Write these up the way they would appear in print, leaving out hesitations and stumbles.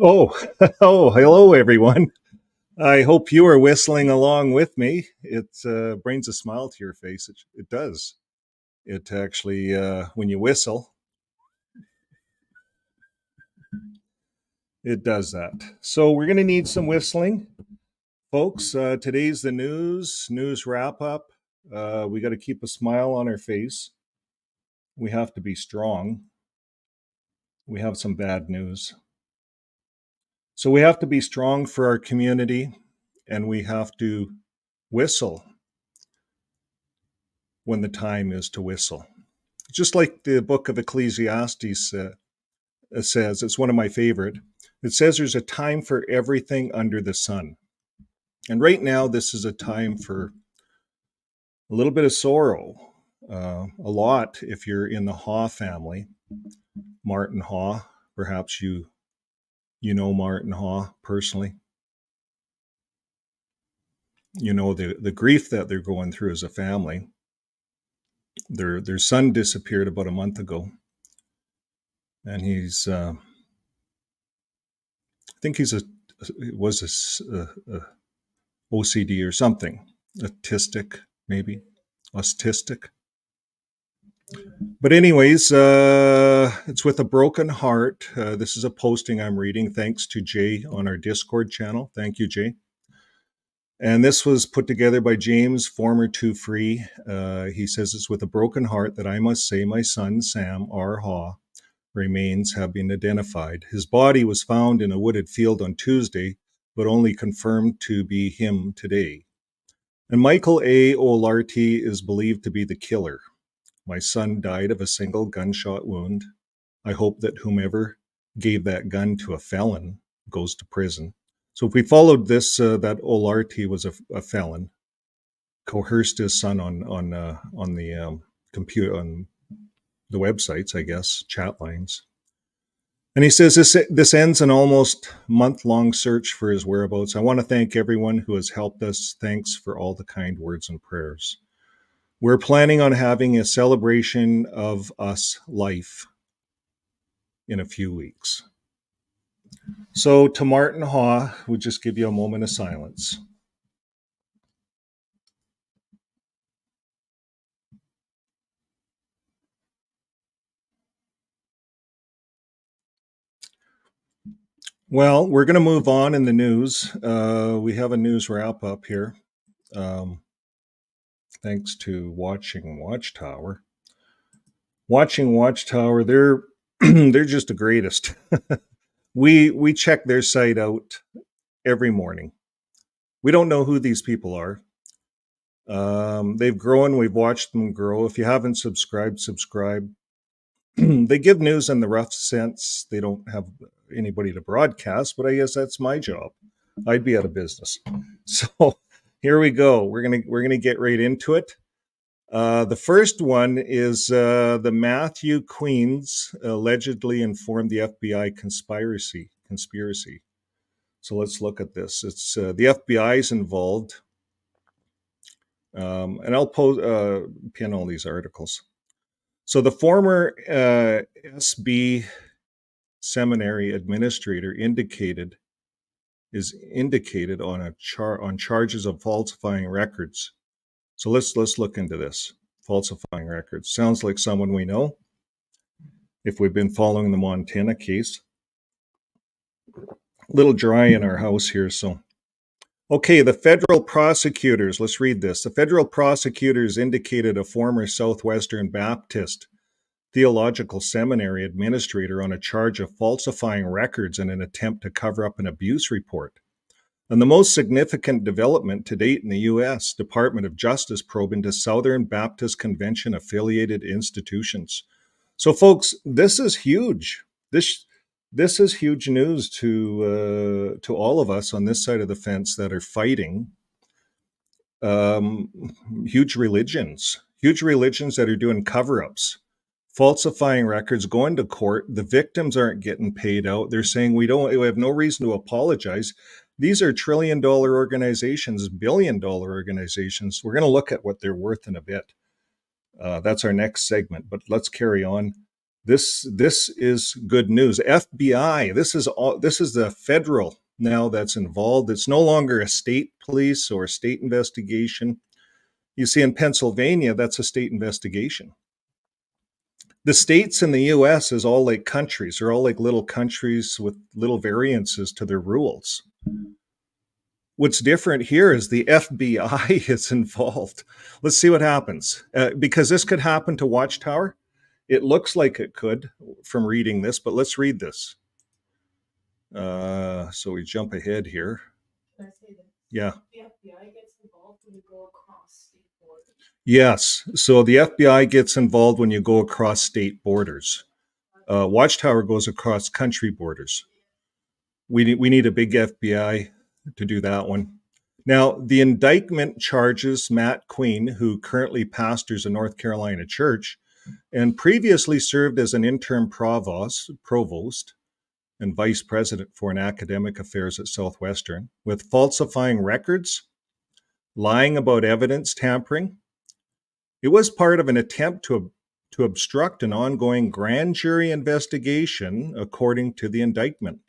Oh, oh, hello, everyone. I hope you are whistling along with me. It brings a smile to your face. It does. It actually, when you whistle, it does that. So we're going to need some whistling, folks. Today's the news wrap up. We got to keep a smile on our face. We have to be strong. We have some bad news. So we have to be strong for our community, and we have to whistle when the time is to whistle. Just like the book of Ecclesiastes says, it's one of my favorite. It says there's a time for everything under the sun. And right now, this is a time for a little bit of sorrow, a lot if you're in the Haw family. Martin Haw, perhaps you know Martin Haw personally. You know the grief that they're going through as a family. Their son disappeared about a month ago, and he's I think he's was a OCD or something, autistic maybe, autistic. But anyways, it's with a broken heart. This is a posting I'm reading, thanks to Jay on our Discord channel. Thank you, Jay. And this was put together by James, former Two Free. He says, it's with a broken heart that I must say my son, Sam Haw, remains have been identified. His body was found in a wooded field on Tuesday, but only confirmed to be him today. And Michael A. O'Larty is believed to be the killer. My son died of a single gunshot wound. I hope that whomever gave that gun to a felon goes to prison. So if we followed this, that O'Larty was a felon, coerced his son on the computer, on the websites, I guess, chat lines. And he says this ends an almost month-long search for his whereabouts. I want to thank everyone who has helped us. Thanks for all the kind words and prayers. We're planning on having a celebration of us life in a few weeks. So to Martin Haw, we'll just give you a moment of silence. Well, we're going to move on in the news. We have a news wrap up here. Thanks to Watching Watchtower. Watching Watchtower, they're they're just the greatest. We check their site out every morning. We don't know who these people are. They've grown. We've watched them grow. If you haven't subscribed, subscribe. They give news in the rough sense. They don't have anybody to broadcast, but I guess that's my job. I'd be out of business. So here we go. We're gonna get right into it. The first one is the Matthew Queens allegedly informed the FBI conspiracy. So let's look at this. It's the FBI is involved, and I'll pin all these articles. So the former SB seminary administrator is indicated on on charges of falsifying records. So let's look into this. Falsifying records. Sounds like someone we know, if we've been following the Montana case. A little dry in our house here, so. Okay, the federal prosecutors, let's read this. The federal prosecutors indicated a former Southwestern Baptist Theological Seminary administrator on a charge of falsifying records in an attempt to cover up an abuse report. And the most significant development to date in the U.S. Department of Justice probe into Southern Baptist Convention affiliated institutions. So, folks, this is huge. This is huge news to all of us on this side of the fence that are fighting huge religions that are doing cover-ups, falsifying records, going to court. The victims aren't getting paid out. They're saying we have no reason to apologize. These are trillion-dollar organizations, billion-dollar organizations. We're going to look at what they're worth in a bit. That's our next segment, but let's carry on. This is good news. FBI. This is the federal now that's involved. It's no longer a state police or a state investigation. You see, in Pennsylvania, that's a state investigation. The states in the US is all like countries. They're all like little countries with little variances to their rules. What's different here is the FBI is involved. Let's see what happens. Because this could happen to Watchtower. It looks like it could from reading this, but let's read this. So we jump ahead here. Can I say that? Yeah. The FBI gets involved when you go across state borders. Yes. So the FBI gets involved when you go across state borders. Watchtower goes across country borders. We need a big FBI to do that one. Now, the indictment charges Matt Queen, who currently pastors a North Carolina church and previously served as an interim provost and vice president for academic affairs at Southwestern, with falsifying records, lying about evidence tampering. It was part of an attempt to obstruct an ongoing grand jury investigation, according to the indictment.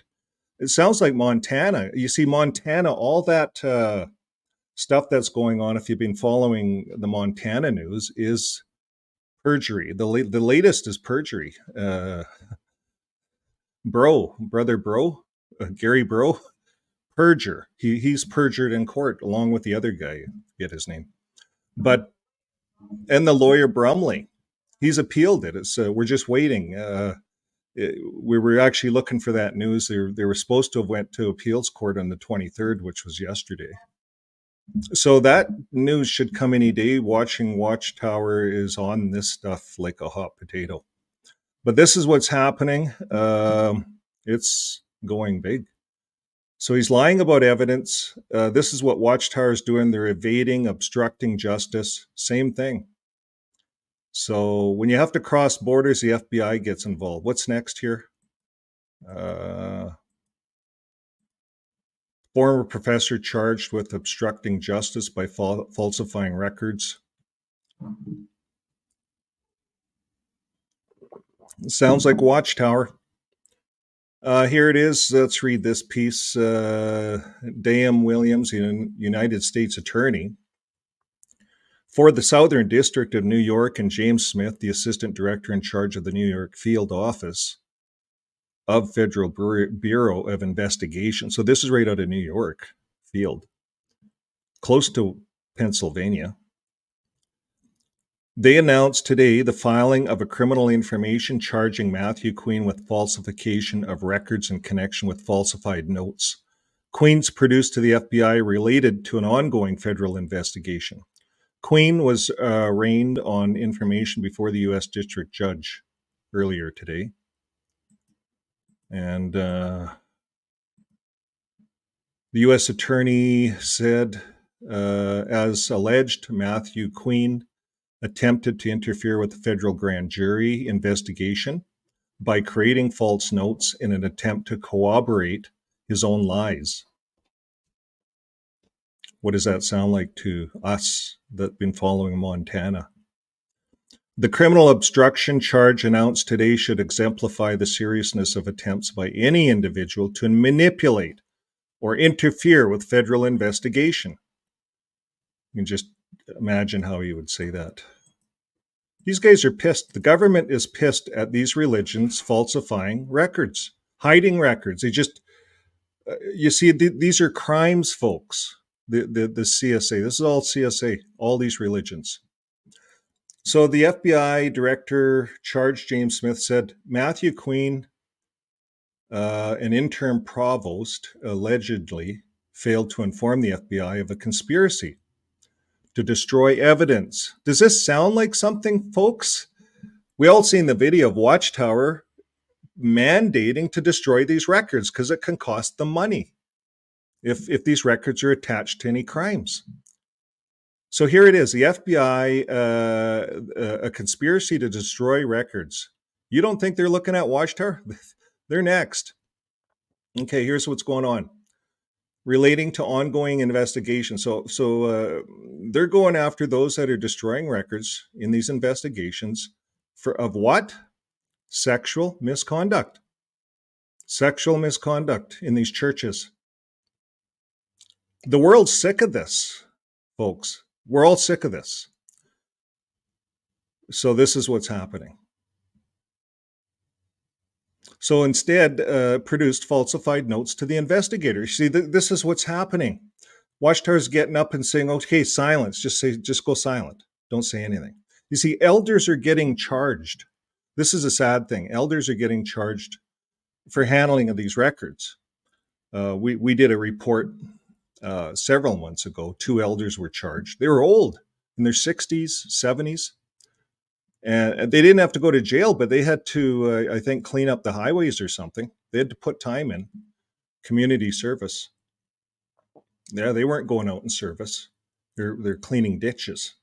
It sounds like Montana. You see, Montana, all that stuff that's going on, if you've been following the Montana news, is perjury. The latest is perjury. Brother Bro, Gary Bro, perjure. He's perjured in court along with the other guy. I forget his name. And the lawyer Brumley, he's appealed it. We're just waiting. We were actually looking for that news. They were supposed to have went to appeals court on the 23rd, which was yesterday. So that news should come any day. Watching Watchtower is on this stuff like a hot potato. But this is what's happening. It's going big. So he's lying about evidence. This is what Watchtower is doing. They're evading, obstructing justice. Same thing. So when you have to cross borders, the FBI gets involved. What's next here? Former professor charged with obstructing justice by falsifying records. Sounds like Watchtower. Here it is. Let's read this piece. Dame Williams, United States Attorney for the Southern District of New York, and James Smith, the Assistant Director in charge of the New York Field Office of Federal Bureau of Investigation. So this is right out of New York Field, close to Pennsylvania. They announced today the filing of a criminal information charging Matthew Queen with falsification of records in connection with falsified notes. Queen's produced to the FBI related to an ongoing federal investigation. Queen was arraigned on information before the U.S. District Judge earlier today. And the U.S. Attorney said, as alleged, Matthew Queen attempted to interfere with the federal grand jury investigation by creating false notes in an attempt to corroborate his own lies. What does that sound like to us that have been following Montana? The criminal obstruction charge announced today should exemplify the seriousness of attempts by any individual to manipulate or interfere with federal investigation. You can just imagine how he would say that. These guys are pissed. The government is pissed at these religions falsifying records, hiding records. They just, you see, these are crimes, folks. The CSA, this is all CSA, all these religions. So the FBI director charged James Smith said, Matthew Queen, an interim provost, allegedly failed to inform the FBI of a conspiracy to destroy evidence. Does this sound like something, folks? We all seen the video of Watchtower mandating to destroy these records because it can cost them money if these records are attached to any crimes. So here it is, the FBI, a conspiracy to destroy records. You don't think they're looking at Watchtower? They're next. Okay, here's what's going on. Relating to ongoing investigation. So they're going after those that are destroying records in these investigations of what? Sexual misconduct. Sexual misconduct in these churches. The world's sick of this, folks. We're all sick of this. So this is what's happening. So instead, produced falsified notes to the investigators. See, this is what's happening. Watchtower's getting up and saying, "Okay, silence. Just go silent. Don't say anything." You see, elders are getting charged. This is a sad thing. Elders are getting charged for handling of these records. We did a report several months ago. 2 elders were charged. They were old, in their 60s, 70s. And they didn't have to go to jail, but they had to, I think, clean up the highways or something. They had to put time in, community service. Yeah, they weren't going out in service. They're cleaning ditches.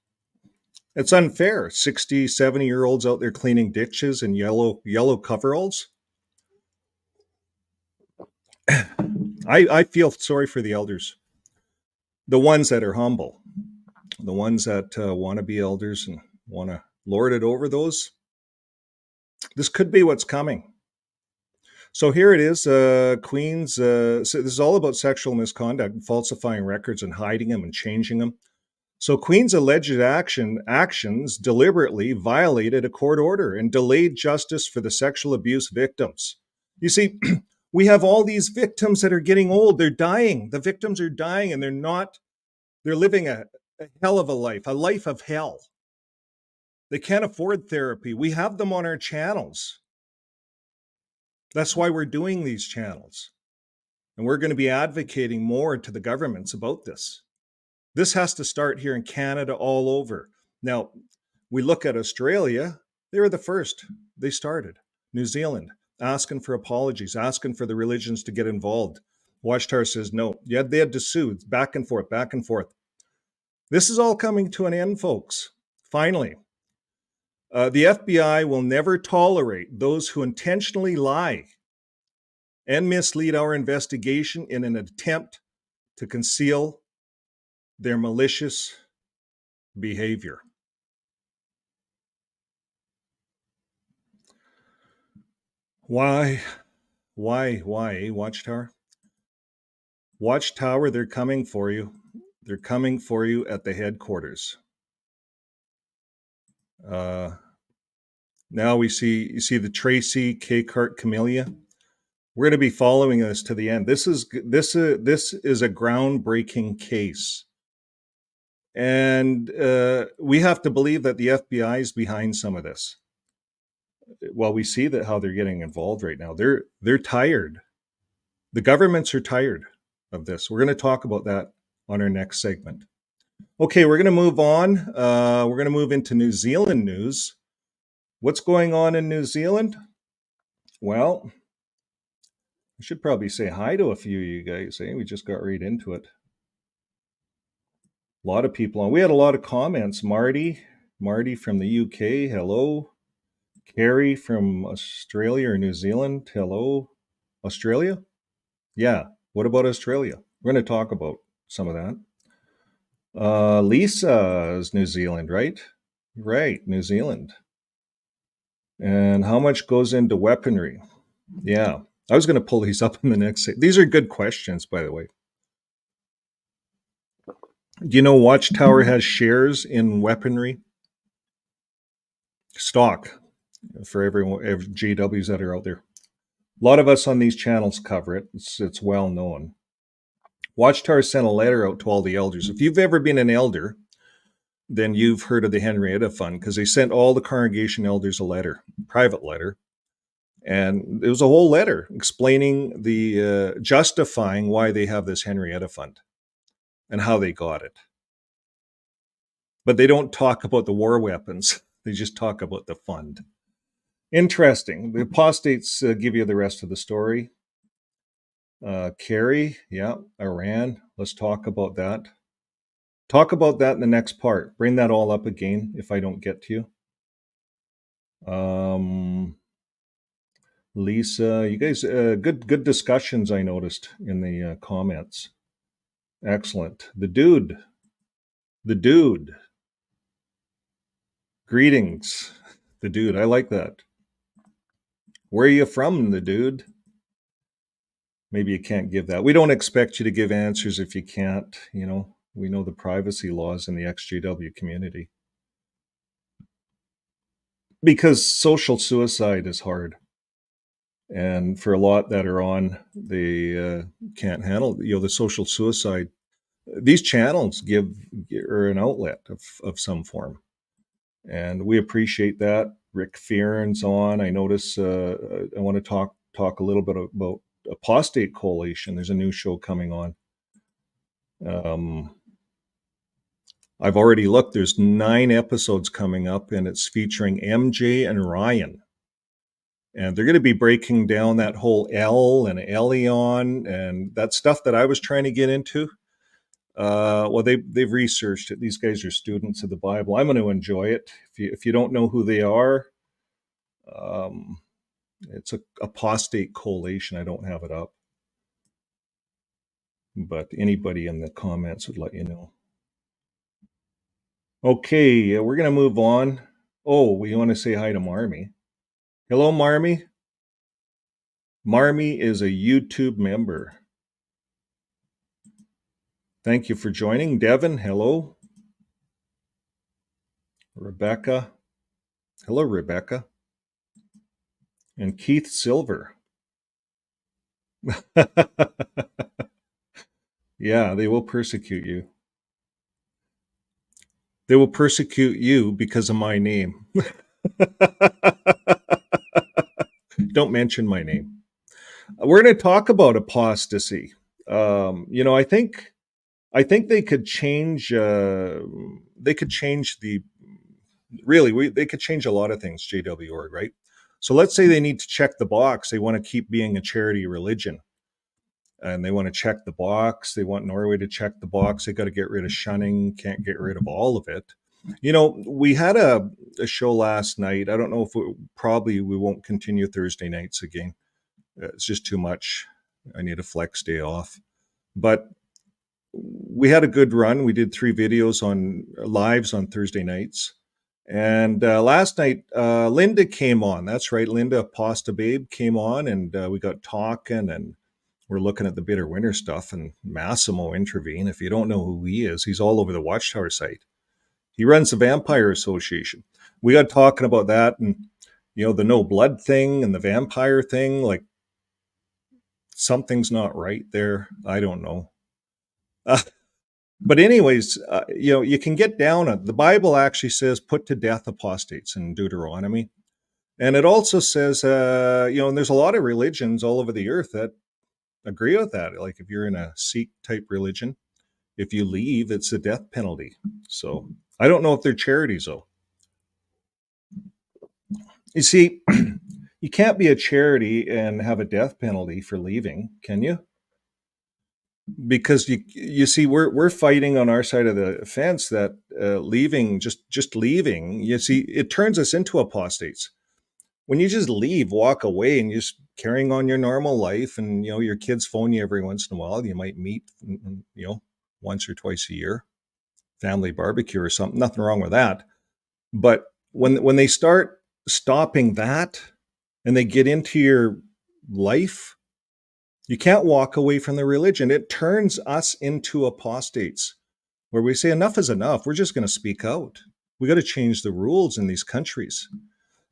It's unfair. 60, 70-year-olds out there cleaning ditches in yellow coveralls. I feel sorry for the elders. The ones that are humble. The ones that want to be elders and want to lord it over those. This could be what's coming. So here it is, Queens. So this is all about sexual misconduct, falsifying records and hiding them and changing them. So Queen's alleged actions deliberately violated a court order and delayed justice for the sexual abuse victims. You see, we have all these victims that are getting old. They're dying. The victims are dying, and they're living a hell of a life of hell. They can't afford therapy. We have them on our channels. That's why we're doing these channels. And we're going to be advocating more to the governments about this. This has to start here in Canada all over. Now, we look at Australia, they were the first. They started. New Zealand, asking for apologies, asking for the religions to get involved. Watchtower says no. Yeah, they had to sue. It's back and forth, back and forth. This is all coming to an end, folks. Finally. The FBI will never tolerate those who intentionally lie and mislead our investigation in an attempt to conceal their malicious behavior. Why, Watchtower? Watchtower, they're coming for you. They're coming for you at the headquarters. Now you see the Tracy K-Cart Camellia. We're going to be following this to the end. This is a groundbreaking case, and we have to believe that the FBI is behind some of this. Well, we see that how they're getting involved right now. They're tired. The governments are tired of this. We're going to talk about that on our next segment. Okay, we're going to move on. We're going to move into New Zealand news. What's going on in New Zealand? Well, I should probably say hi to a few of you guys. We just got right into it. A lot of people on. We had a lot of comments. Marty from the UK, hello. Carrie from Australia or New Zealand, hello. Australia? Yeah, what about Australia? We're going to talk about some of that. Lisa is New Zealand, right? Right, New Zealand. And how much goes into weaponry? Yeah, I was going to pull these up in the next. These are good questions, by the way. Do you know Watchtower has shares in weaponry? Stock for every JWs that are out there. A lot of us on these channels cover it. It's well known. Watchtower sent a letter out to all the elders. If you've ever been an elder, then you've heard of the Henrietta Fund, because they sent all the congregation elders a letter, private letter. And it was a whole letter explaining justifying why they have this Henrietta Fund and how they got it. But they don't talk about the war weapons. They just talk about the fund. Interesting. The apostates give you the rest of the story. Kerry, yeah, Iran. Let's talk about that. Talk about that in the next part. Bring that all up again if I don't get to you. Lisa, you guys, good discussions I noticed in the comments. Excellent. The dude. Greetings, the dude. I like that. Where are you from, the dude? Maybe you can't give that. We don't expect you to give answers if you can't. We know the privacy laws in the ExJW community. Because social suicide is hard. And for a lot that are on, they can't handle, the social suicide. These channels give or an outlet of some form. And we appreciate that. Rick Fearon's on. I notice I want to talk a little bit about Apostate Coalition. There's a new show coming on. I've already looked. There's 9 episodes coming up, and it's featuring MJ and Ryan. And they're going to be breaking down that whole L and Elion and that stuff that I was trying to get into. Well, they've researched it. These guys are students of the Bible. I'm going to enjoy it. If you don't know who they are, it's a Apostate Coalition. I don't have it up, but anybody in the comments would let you know. Okay, we're going to move on. Oh, we want to say hi to Marmy. Hello, Marmy. Marmy is a YouTube member. Thank you for joining. Devin, hello. Rebecca. Hello, Rebecca. And Keith Silver. Yeah, they will persecute you. They will persecute you because of my name. Don't mention my name. We're going to talk about apostasy. I think they could change. They could change they could change a lot of things. JW.org, right? So let's say they need to check the box. They want to keep being a charity religion, and they want to check the box. They want Norway to check the box. They got to get rid of shunning. Can't get rid of all of it. We had a show last night. I don't know if we won't continue Thursday nights again. It's just too much. I need a flex day off. But we had a good run. We did 3 videos on lives on Thursday nights. And last night, Linda came on. That's right. Linda Aposta Babe came on, and we got talking, and we're looking at the Bitter Winter stuff, and Massimo intervened. If you don't know who he is, he's all over the Watchtower site. He runs the Vampire Association. We got talking about that, and the no blood thing and the vampire thing. Like, something's not right there. I don't know. But anyways, you can get down on the Bible. Actually says put to death apostates in Deuteronomy, and it also says and there's a lot of religions all over the earth that agree with that. Like if you're in a Sikh type religion, if you leave, it's a death penalty. So I don't know if they're charities though. You see, you can't be a charity and have a death penalty for leaving, can you? Because you see, we're fighting on our side of the fence that leaving, just leaving, you see, it turns us into apostates. When you just leave, walk away, and you're just carrying on your normal life, and your kids phone you every once in a while. You might meet, once or twice a year, family barbecue or something. Nothing wrong with that. But when they start stopping that, and they get into your life, you can't walk away from the religion. It turns us into apostates, where we say enough is enough. We're just going to speak out. We got to change the rules in these countries.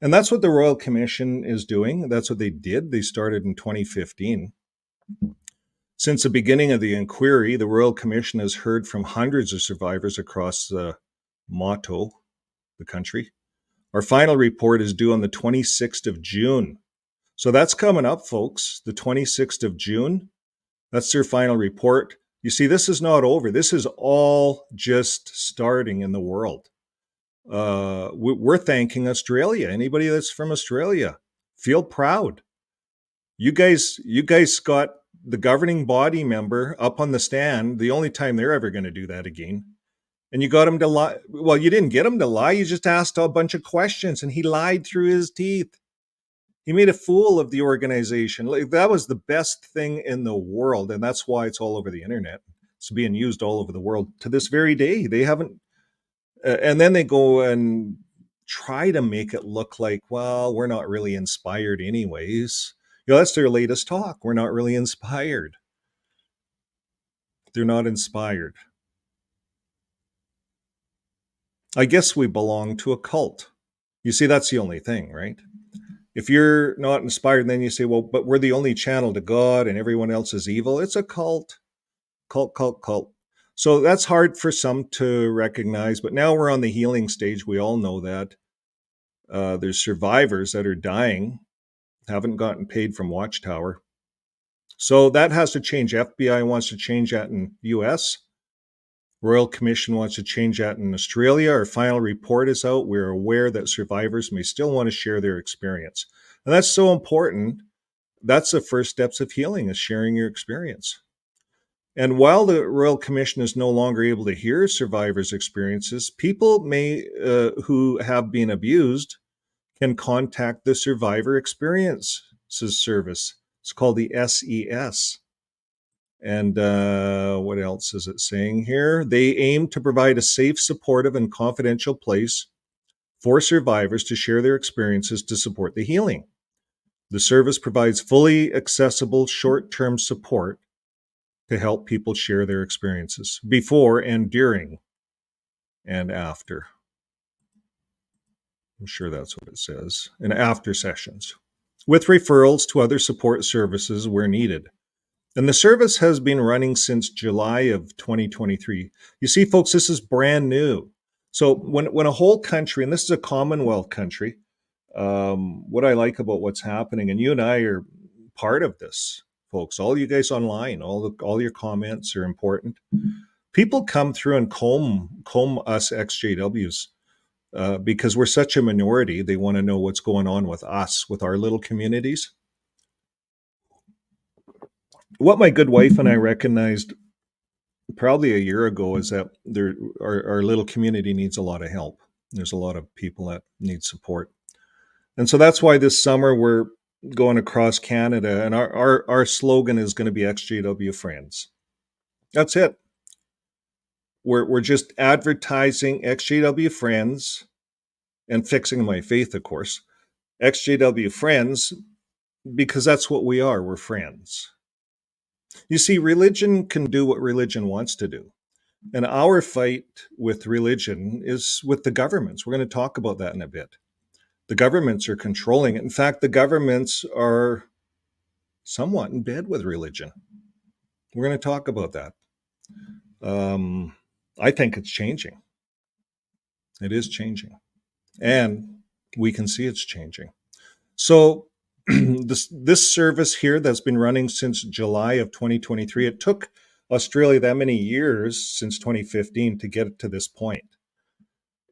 And that's what the Royal Commission is doing. That's what they did. They started in 2015. Since the beginning of the inquiry, the Royal Commission has heard from hundreds of survivors across the motto, the country. Our final report is due on the 26th of June. So that's coming up, folks, the 26th of June. That's their final report. You see, this is not over. This is all just starting in the world. We're thanking Australia. Anybody that's from Australia, feel proud. You guys got the governing body member up on the stand, the only time they're ever going to do that again. And you got him to lie. Well, you didn't get him to lie. You just asked a bunch of questions, and he lied through his teeth. He made a fool of the organization. Like, that was the best thing in the world, and that's why it's all over the internet. It's being used all over the world to this very day. They haven't, and then they go and try to make it look like, well, we're not really inspired anyways. That's their latest talk. We're not really inspired. They're not inspired. I guess we belong to a cult. You see, that's the only thing, right? If you're not inspired, then you say, well, but we're the only channel to God and everyone else is evil. It's a cult. Cult. So that's hard for some to recognize. But now we're on the healing stage. We all know that. There's survivors that are dying, haven't gotten paid from Watchtower. So that has to change. FBI wants to change that in US. Royal Commission wants to change that in Australia. Our final report is out. We're aware that survivors may still want to share their experience. And that's so important. That's the first steps of healing, is sharing your experience. And while the Royal Commission is no longer able to hear survivors' experiences, people who have been abused can contact the Survivor Experiences Service. It's called the SES. And what else is it saying here? They aim to provide a safe, supportive, and confidential place for survivors to share their experiences to support the healing. The service provides fully accessible short-term support to help people share their experiences before and during and after. I'm sure that's what it says. And after sessions, with referrals to other support services where needed. And the service has been running since July of 2023. You see, folks, this is brand new. So when a whole country, and this is a Commonwealth country, what I like about what's happening, and you and I are part of this, folks, all you guys online, all your comments are important. People come through and comb us ExJWs because we're such a minority. They want to know what's going on with us, with our little communities. What my good wife and I recognized probably a year ago is that our little community needs a lot of help. There's a lot of people that need support. And so that's why this summer we're going across Canada, and our slogan is going to be ExJW Friends. That's it. We're just advertising ExJW Friends and fixing my faith, of course. ExJW Friends, because that's what we are. We're friends. You see, religion can do what religion wants to do. And our fight with religion is with the governments. We're going to talk about that in a bit. The governments are controlling it. In fact, the governments are somewhat in bed with religion. We're going to talk about that. I think it's changing. It is changing. And we can see it's changing. So this service here that's been running since July of 2023, it took Australia that many years, since 2015, to get it to this point.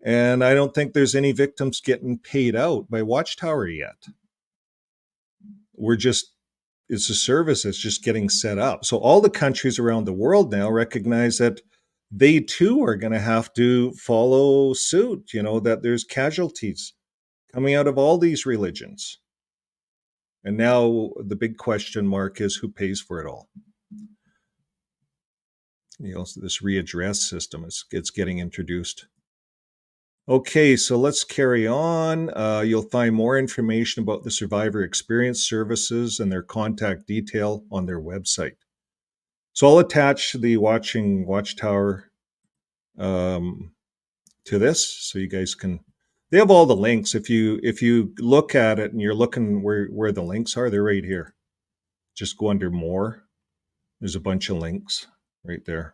And I don't think there's any victims getting paid out by Watchtower yet. It's a service that's just getting set up. So all the countries around the world now recognize that they too are going to have to follow suit, that there's casualties coming out of all these religions. And now the big question mark is, who pays for it all? This readdress system it's getting introduced. Okay, so let's carry on. You'll find more information about the Survivor Experience Services and their contact detail on their website. So I'll attach the Watching Watchtower to this, so you guys can. They have all the links. If you look at it and you're looking where the links are, they're right here. Just go under more. There's a bunch of links right there.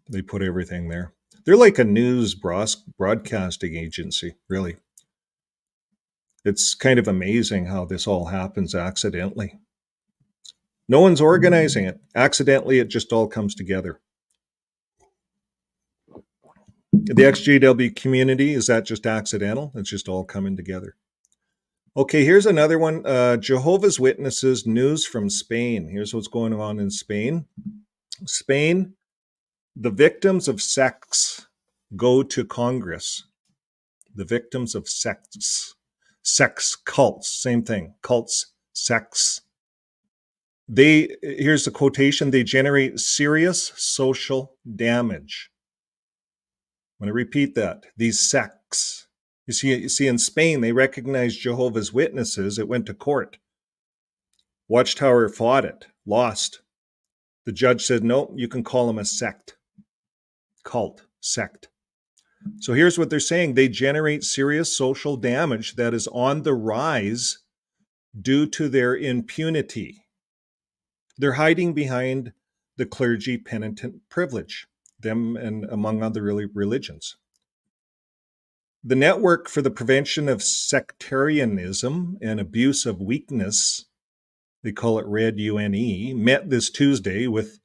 They put everything there. They're like a news broadcasting agency, really. It's kind of amazing how this all happens accidentally. No one's organizing it. Accidentally, it just all comes together. The ExJW community, is that just accidental? It's just all coming together. Okay, here's another one. Jehovah's Witnesses news from Spain. Here's what's going on in Spain. Spain, the victims of sex go to Congress. The victims of sex cults, same thing, cults, sex. Here's the quotation, they generate serious social damage. I'm going to repeat that. These sects. You see, in Spain, they recognized Jehovah's Witnesses. It went to court. Watchtower fought it, lost. The judge said, no, you can call them a sect. Cult, sect. So here's what they're saying. They generate serious social damage that is on the rise due to their impunity. They're hiding behind the clergy penitent privilege, them and among other religions. The Network for the Prevention of Sectarianism and Abuse of Weakness, they call it RED UNE, met this Tuesday with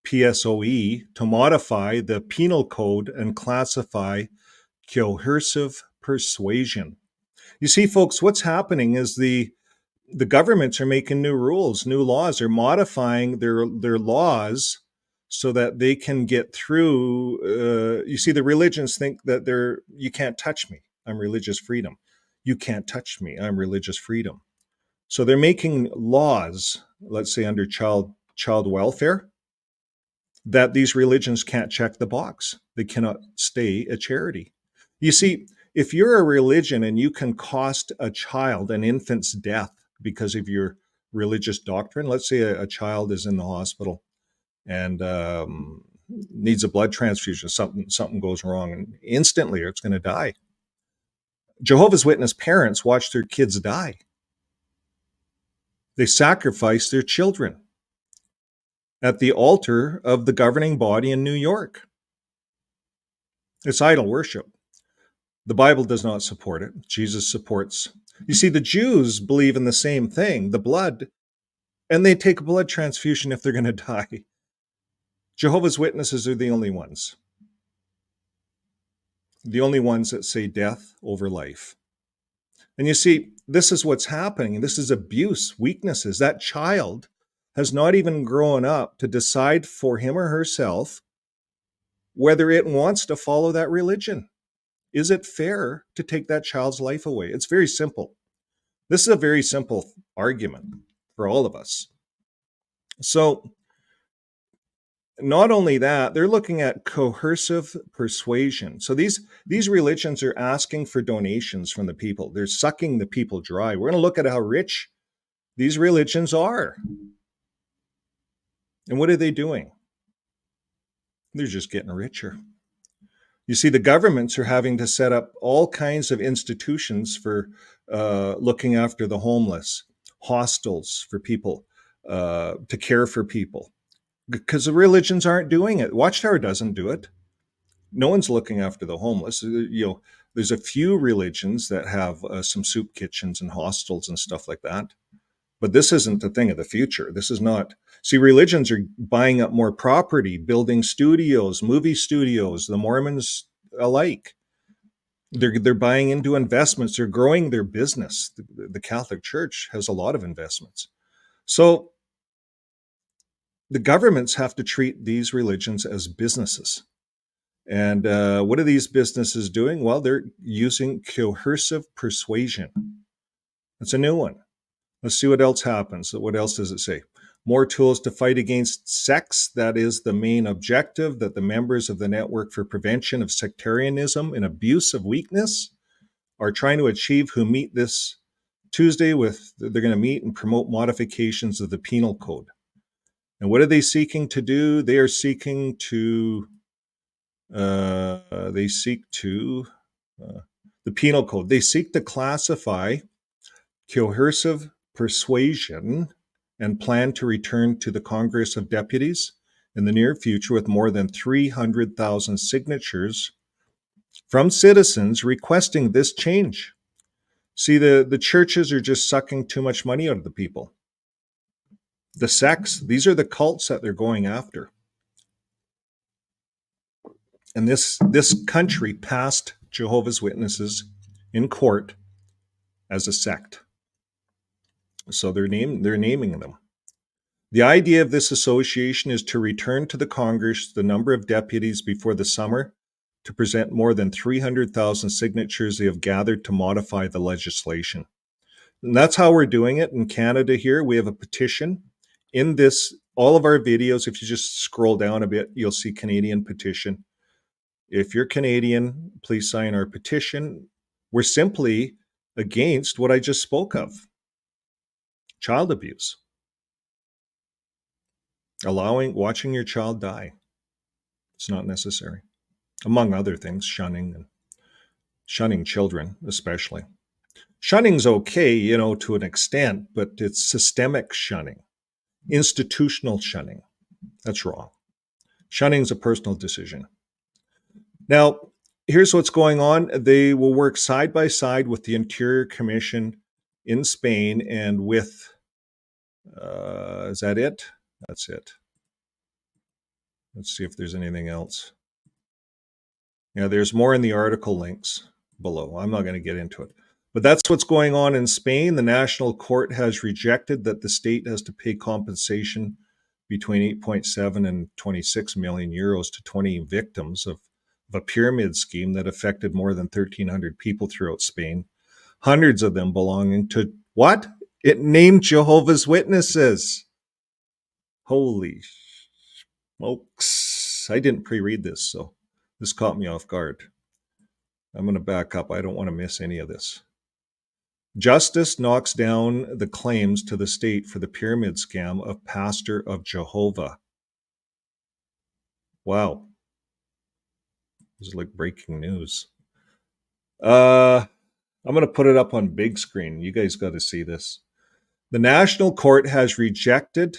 PSOE to modify the penal code and classify coercive persuasion. You see, folks, what's happening is the governments are making new rules, new laws, are modifying their laws so that they can get through. You see, the religions think that you can't touch me. I'm religious freedom. You can't touch me. I'm religious freedom. So they're making laws, let's say under child welfare, that these religions can't check the box. They cannot stay a charity. You see, if you're a religion and you can cost a child, an infant's death because of your religious doctrine, let's say a child is in the hospital and needs a blood transfusion, something goes wrong, and instantly it's going to die. Jehovah's Witness parents watch their kids die. They sacrifice their children at the altar of the governing body in New York. It's idol worship. The Bible does not support it. Jesus supports. You see, the Jews believe in the same thing, the blood, and they take a blood transfusion if they're going to die. Jehovah's Witnesses are the only ones that say death over life. And you see, this is what's happening. This is abuse, weaknesses. That child has not even grown up to decide for him or herself whether it wants to follow that religion. Is it fair to take that child's life away? It's very simple. This is a very simple argument for all of us. So, not only that, they're looking at coercive persuasion. So these religions are asking for donations from the people. They're sucking the people dry. We're going to look at how rich these religions are. And what are they doing? They're just getting richer. You see, the governments are having to set up all kinds of institutions for looking after the homeless, hostels for people, to care for people, because the religions aren't doing it. Watchtower doesn't do it. No one's looking after the homeless. There's a few religions that have some soup kitchens and hostels and stuff like that. But this isn't the thing of the future. This is not. See, religions are buying up more property, building studios, movie studios, the Mormons alike. They're buying into investments. They're growing their business. The Catholic Church has a lot of investments. So the governments have to treat these religions as businesses. And what are these businesses doing? Well, they're using coercive persuasion. That's a new one. Let's see what else happens. What else does it say? More tools to fight against sects. That is the main objective that the members of the Network for Prevention of Sectarianism and Abuse of Weakness are trying to achieve, who meet this Tuesday they're going to meet and promote modifications of the penal code. And what are they seeking to do? They are seeking to, the penal code. They seek to classify coercive persuasion and plan to return to the Congress of Deputies in the near future with more than 300,000 signatures from citizens requesting this change. See, the churches are just sucking too much money out of the people. The sects, these are the cults that they're going after. And this country passed Jehovah's Witnesses in court as a sect. So they're naming them. The idea of this association is to return to the Congress the number of deputies before the summer to present more than 300,000 signatures they have gathered to modify the legislation. And that's how we're doing it in Canada here. We have a petition. In this, all of our videos, if you just scroll down a bit, you'll see Canadian petition. if you're Canadian, please sign our petition. We're simply against what I just spoke of. Child abuse. Watching your child die. It's not necessary. Among other things, shunning children, especially. Shunning's okay, to an extent, but it's systemic shunning, institutional shunning. That's wrong. Shunning's a personal decision. Now, here's what's going on. They will work side by side with the Interior Commission in Spain and with, is that it? That's it. Let's see if there's anything else. Yeah, there's more in the article links below. I'm not going to get into it. But that's what's going on in Spain. The National Court has rejected that the state has to pay compensation between 8.7 and 26 million euros to 20 victims of a pyramid scheme that affected more than 1,300 people throughout Spain, hundreds of them belonging to what? It named Jehovah's Witnesses. Holy smokes. I didn't pre-read this, so this caught me off guard. I'm going to back up. I don't want to miss any of this. Justice knocks down the claims to the state for the pyramid scam of Pastor of Jehovah. Wow. This is like breaking news. I'm going to put it up on big screen. You guys got to see this. The National Court has rejected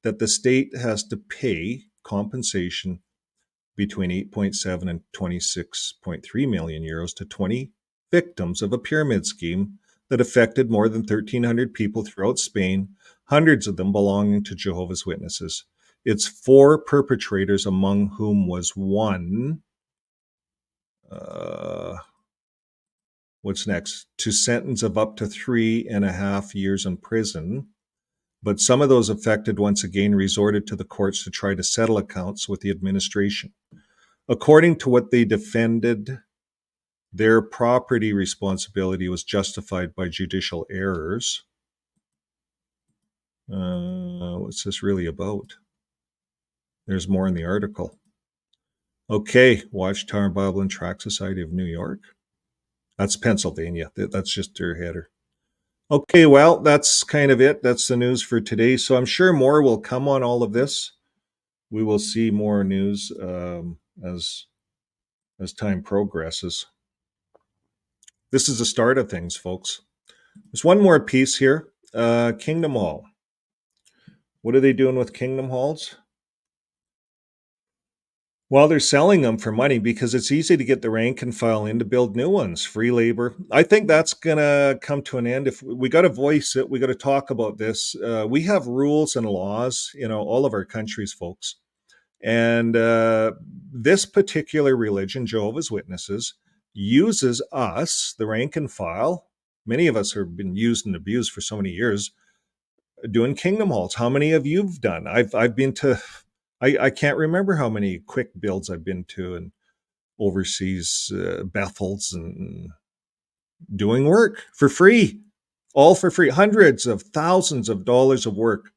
that the state has to pay compensation between 8.7 and 26.3 million euros to 20 victims of a pyramid scheme that affected more than 1,300 people throughout Spain, hundreds of them belonging to Jehovah's Witnesses. It's 4 perpetrators, among whom was one, what's next? To sentence of up to 3.5 years in prison. But some of those affected once again resorted to the courts to try to settle accounts with the administration. According to what they defended, their property responsibility was justified by judicial errors. What's this really about? There's more in the article. Okay, Watchtower Bible and Tract Society of New York. That's Pennsylvania. That's just their header. Okay, well, that's kind of it. That's the news for today. So I'm sure more will come on all of this. We will see more news as time progresses. This is the start of things, folks. There's one more piece here. Kingdom Hall. What are they doing with Kingdom Halls? Well, they're selling them for money because it's easy to get the rank and file in to build new ones, free labor. I think that's going to come to an end. If we got to voice it, we got to talk about this. We have rules and laws, all of our countries, folks. And this particular religion, Jehovah's Witnesses, uses us, the rank and file. Many of us have been used and abused for so many years doing Kingdom Halls. How many of you've done? I've been to, I can't remember how many quick builds I've been to and overseas Bethels and doing work for free, all for free. Hundreds of thousands of dollars of work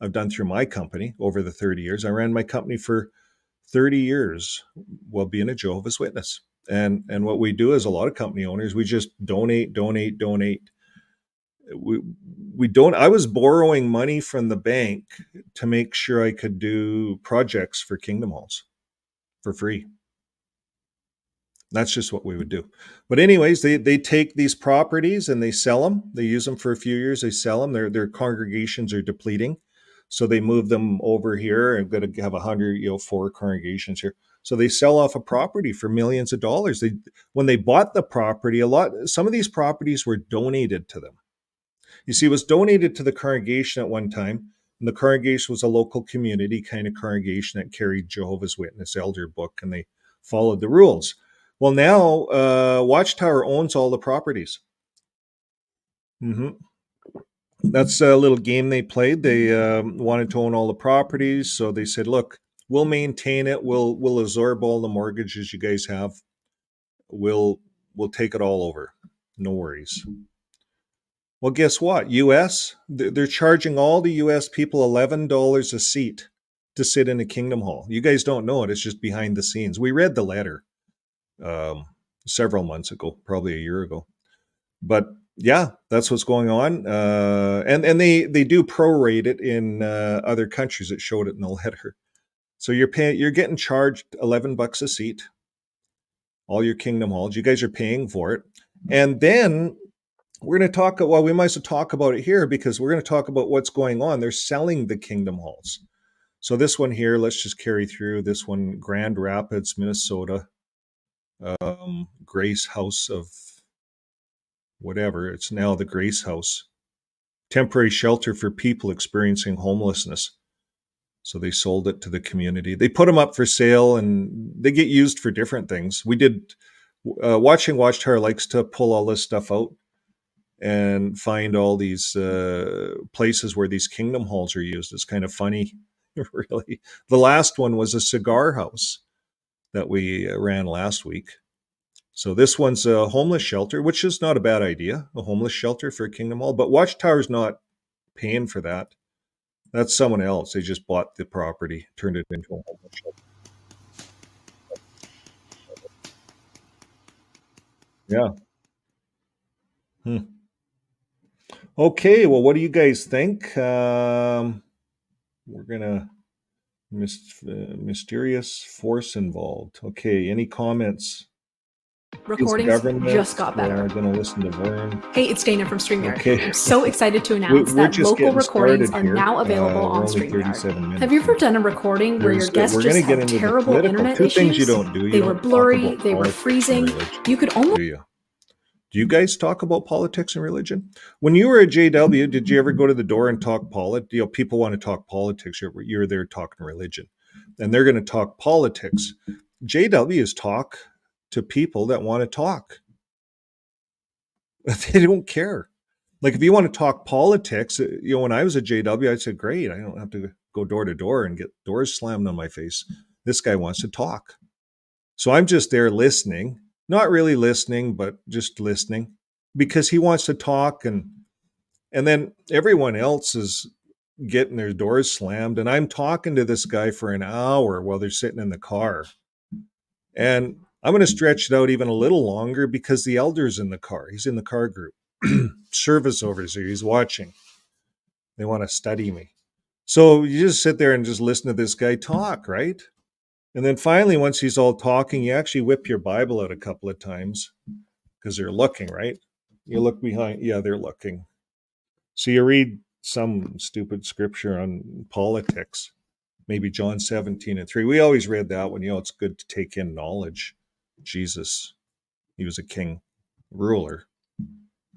I've done through my company over the 30 years. I ran my company for 30 years while being a Jehovah's Witness. And what we do as a lot of company owners, we just donate. We don't. I was borrowing money from the bank to make sure I could do projects for Kingdom Halls for free. That's just what we would do. But anyways, they take these properties and they sell them. They use them for a few years. They sell them. Their congregations are depleting. So they move them over here. I'm going to have 100, 4 congregations here. So they sell off a property for millions of dollars. When they bought the property, some of these properties were donated to them. You see, it was donated to the congregation at one time. And the congregation was a local community kind of congregation that carried Jehovah's Witness elder book, and they followed the rules. Well, now Watchtower owns all the properties. That's a little game they played. They wanted to own all the properties, so they said, "Look, we'll maintain it. We'll absorb all the mortgages you guys have. We'll take it all over. No worries." Well, guess what? U.S. They're charging all the U.S. people $11 a seat to sit in a Kingdom Hall. You guys don't know it. It's just behind the scenes. We read the letter. several months ago, probably a year ago. But yeah, that's what's going on. And they do prorate it in other countries. It showed it in the letter. So you're getting charged $11 a seat. All your Kingdom halls, you guys are paying for it. And then we're going to talk. Well, we might as well talk about it here because we're going to talk about what's going on. They're selling the Kingdom halls. So this one here, let's just carry through this one. Grand Rapids, Minnesota, Grace House of whatever. It's now the Grace House, temporary shelter for people experiencing homelessness. So they sold it to the community. They put them up for sale, and they get used for different things. We did. Watching Watchtower likes to pull all this stuff out and find all these places where these Kingdom halls are used. It's kind of funny, really. The last one was a cigar house that we ran last week. So this one's a homeless shelter, which is not a bad idea, a homeless shelter for a Kingdom hall. But Watchtower's not paying for that. That's someone else. They just bought the property, turned it into a homeless shelter. Yeah. Okay, well, what do you guys think? We're gonna mysterious force involved. Okay, any comments? Recordings just got better. We're gonna listen to Vern. Hey, it's Dana from StreamYard. Okay. I'm so excited to announce that local recordings are now available on StreamYard. Have you ever done a recording where your guests just had terrible internet issues? Things you don't do. They were blurry, they were freezing. You could almost... Do you guys talk about politics and religion? When you were at JW, did you ever go to the door and talk politics? You know, people want to talk politics. You're there talking religion. And they're going to talk politics. JWs talk to people that want to talk. They don't care. Like if you want to talk politics, you know, when I was at JW, I said, great, I don't have to go door to door and get doors slammed on my face. This guy wants to talk. So I'm just there listening, not really listening, but just listening because he wants to talk. And then everyone else is getting their doors slammed. And I'm talking to this guy for an hour while they're sitting in the car. And I'm going to stretch it out even a little longer because the elder's in the car. He's in the car group. Service overseer. He's watching. They want to study me. So you just sit there and just listen to this guy talk, right? And then finally, once he's all talking, you actually whip your Bible out a couple of times because they're looking, right? You look behind. Yeah, they're looking. So you read some stupid scripture on politics, maybe John 17:3. We always read that one. You know, it's good to take in knowledge. Jesus, he was a king, ruler.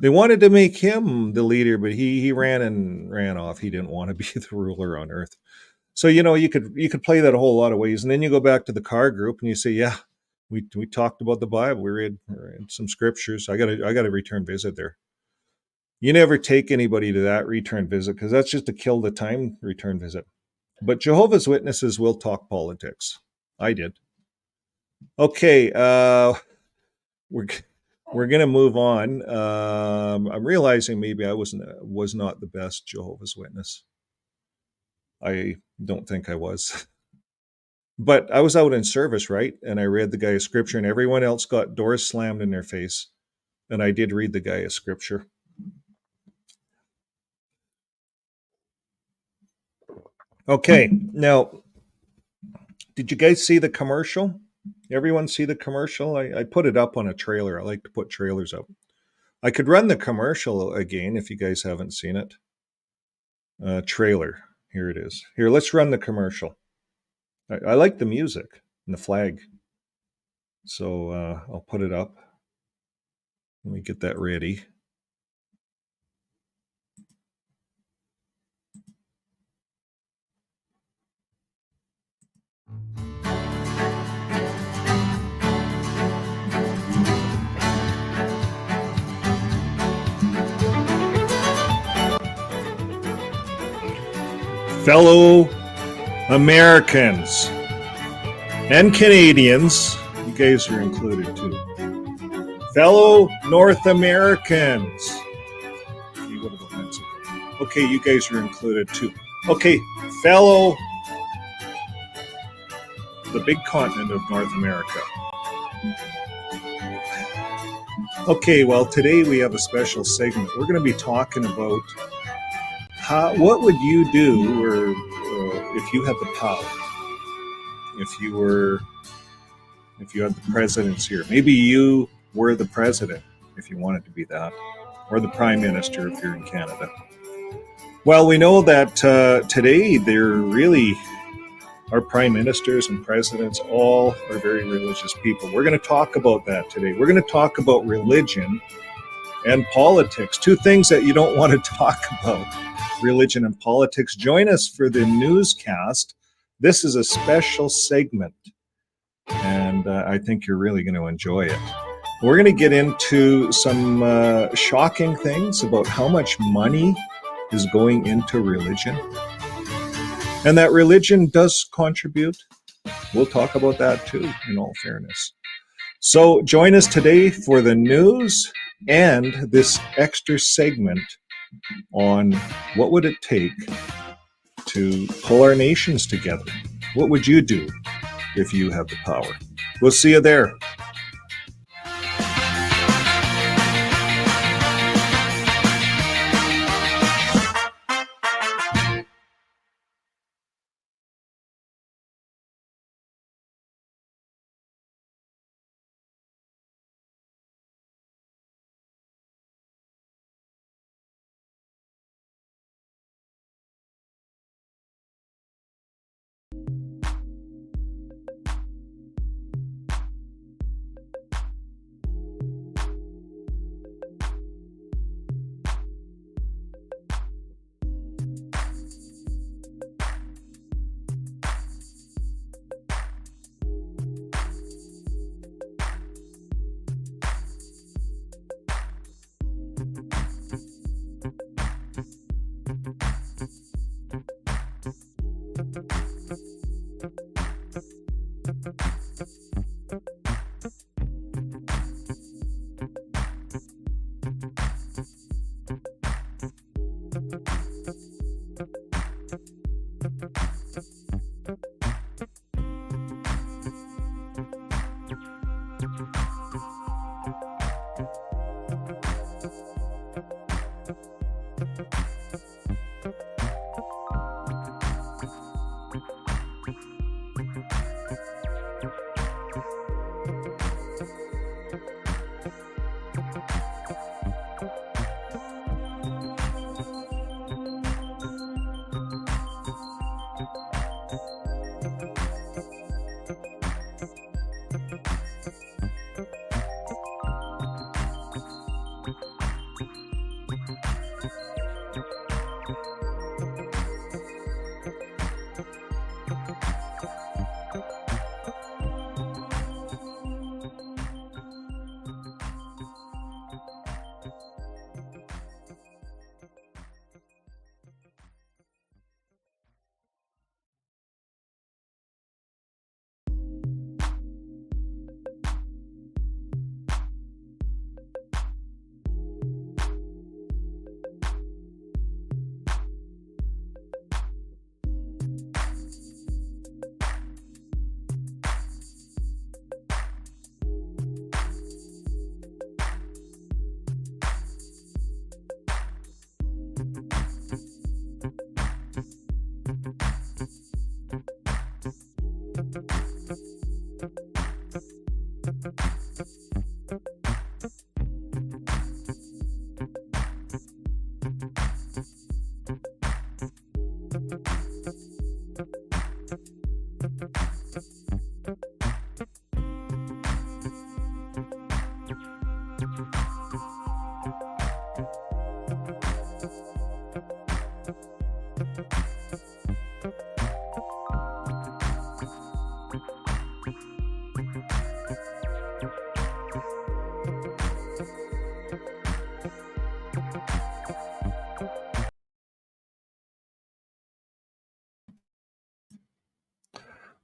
They wanted to make him the leader, but he ran off. He didn't want to be the ruler on earth. So, you know, you could play that a whole lot of ways. And then you go back to the car group and you say, yeah, we talked about the Bible. We read some scriptures. I got a return visit there. You never take anybody to that return visit because that's just a kill the time return visit. But Jehovah's Witnesses will talk politics. I did. Okay, we're going to move on. I'm realizing maybe I was not the best Jehovah's Witness. I don't think I was. But I was out in service, right? And I read the guy a scripture and everyone else got doors slammed in their face. And I did read the guy a scripture. Okay, now, did you guys see the commercial? Everyone see the commercial? I put it up on a trailer. I like to put trailers up. I could run the commercial again if you guys haven't seen it. Trailer. Here it is. Here, let's run the commercial. I like the music and the flag. So I'll put it up. Let me get that ready. Fellow Americans and Canadians, you guys are included too. Fellow North Americans. Okay, you guys are included too. Okay, fellow, the big continent of North America. Okay, well, today we have a special segment. We're going to be talking about what would you do or if you had the power, if you had the presidents here. Maybe you were the president, if you wanted to be that, or the prime minister if you're in Canada. Well, we know that today our prime ministers and presidents all are very religious people. We're going to talk about that today. We're going to talk about religion and politics, two things that you don't want to talk about, religion and politics. Join us for the newscast. This is a special segment, and I think you're really going to enjoy it. We're going to get into some shocking things about how much money is going into religion, and that religion does contribute. We'll talk about that too, in all fairness. So join us today for the news and this extra segment on what would it take to pull our nations together. What would you do if you had the power? We'll see you there.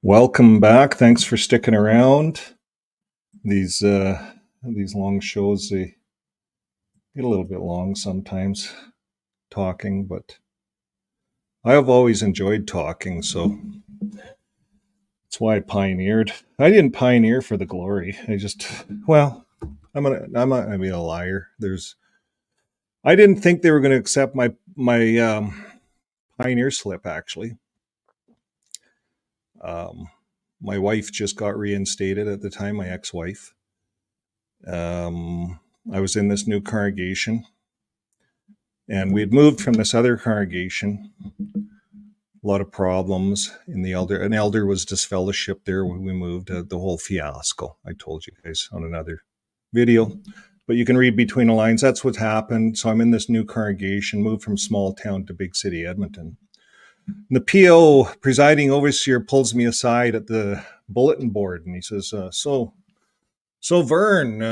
Welcome back. Thanks for sticking around. These long shows, they get a little bit long sometimes talking, but I have always enjoyed talking, so that's why I pioneered. I didn't pioneer for the glory. I'm not gonna be a liar. I didn't think they were going to accept my pioneer slip. Actually, my wife just got reinstated at the time. My ex-wife. I was in this new congregation, and we had moved from this other congregation. A lot of problems in the elder. An elder was disfellowshipped there when we moved. The whole fiasco. I told you guys on another video, but you can read between the lines. That's what happened. So I'm in this new congregation, moved from small town to big city Edmonton. And the PO, presiding overseer, pulls me aside at the bulletin board, and he says, "So Vern,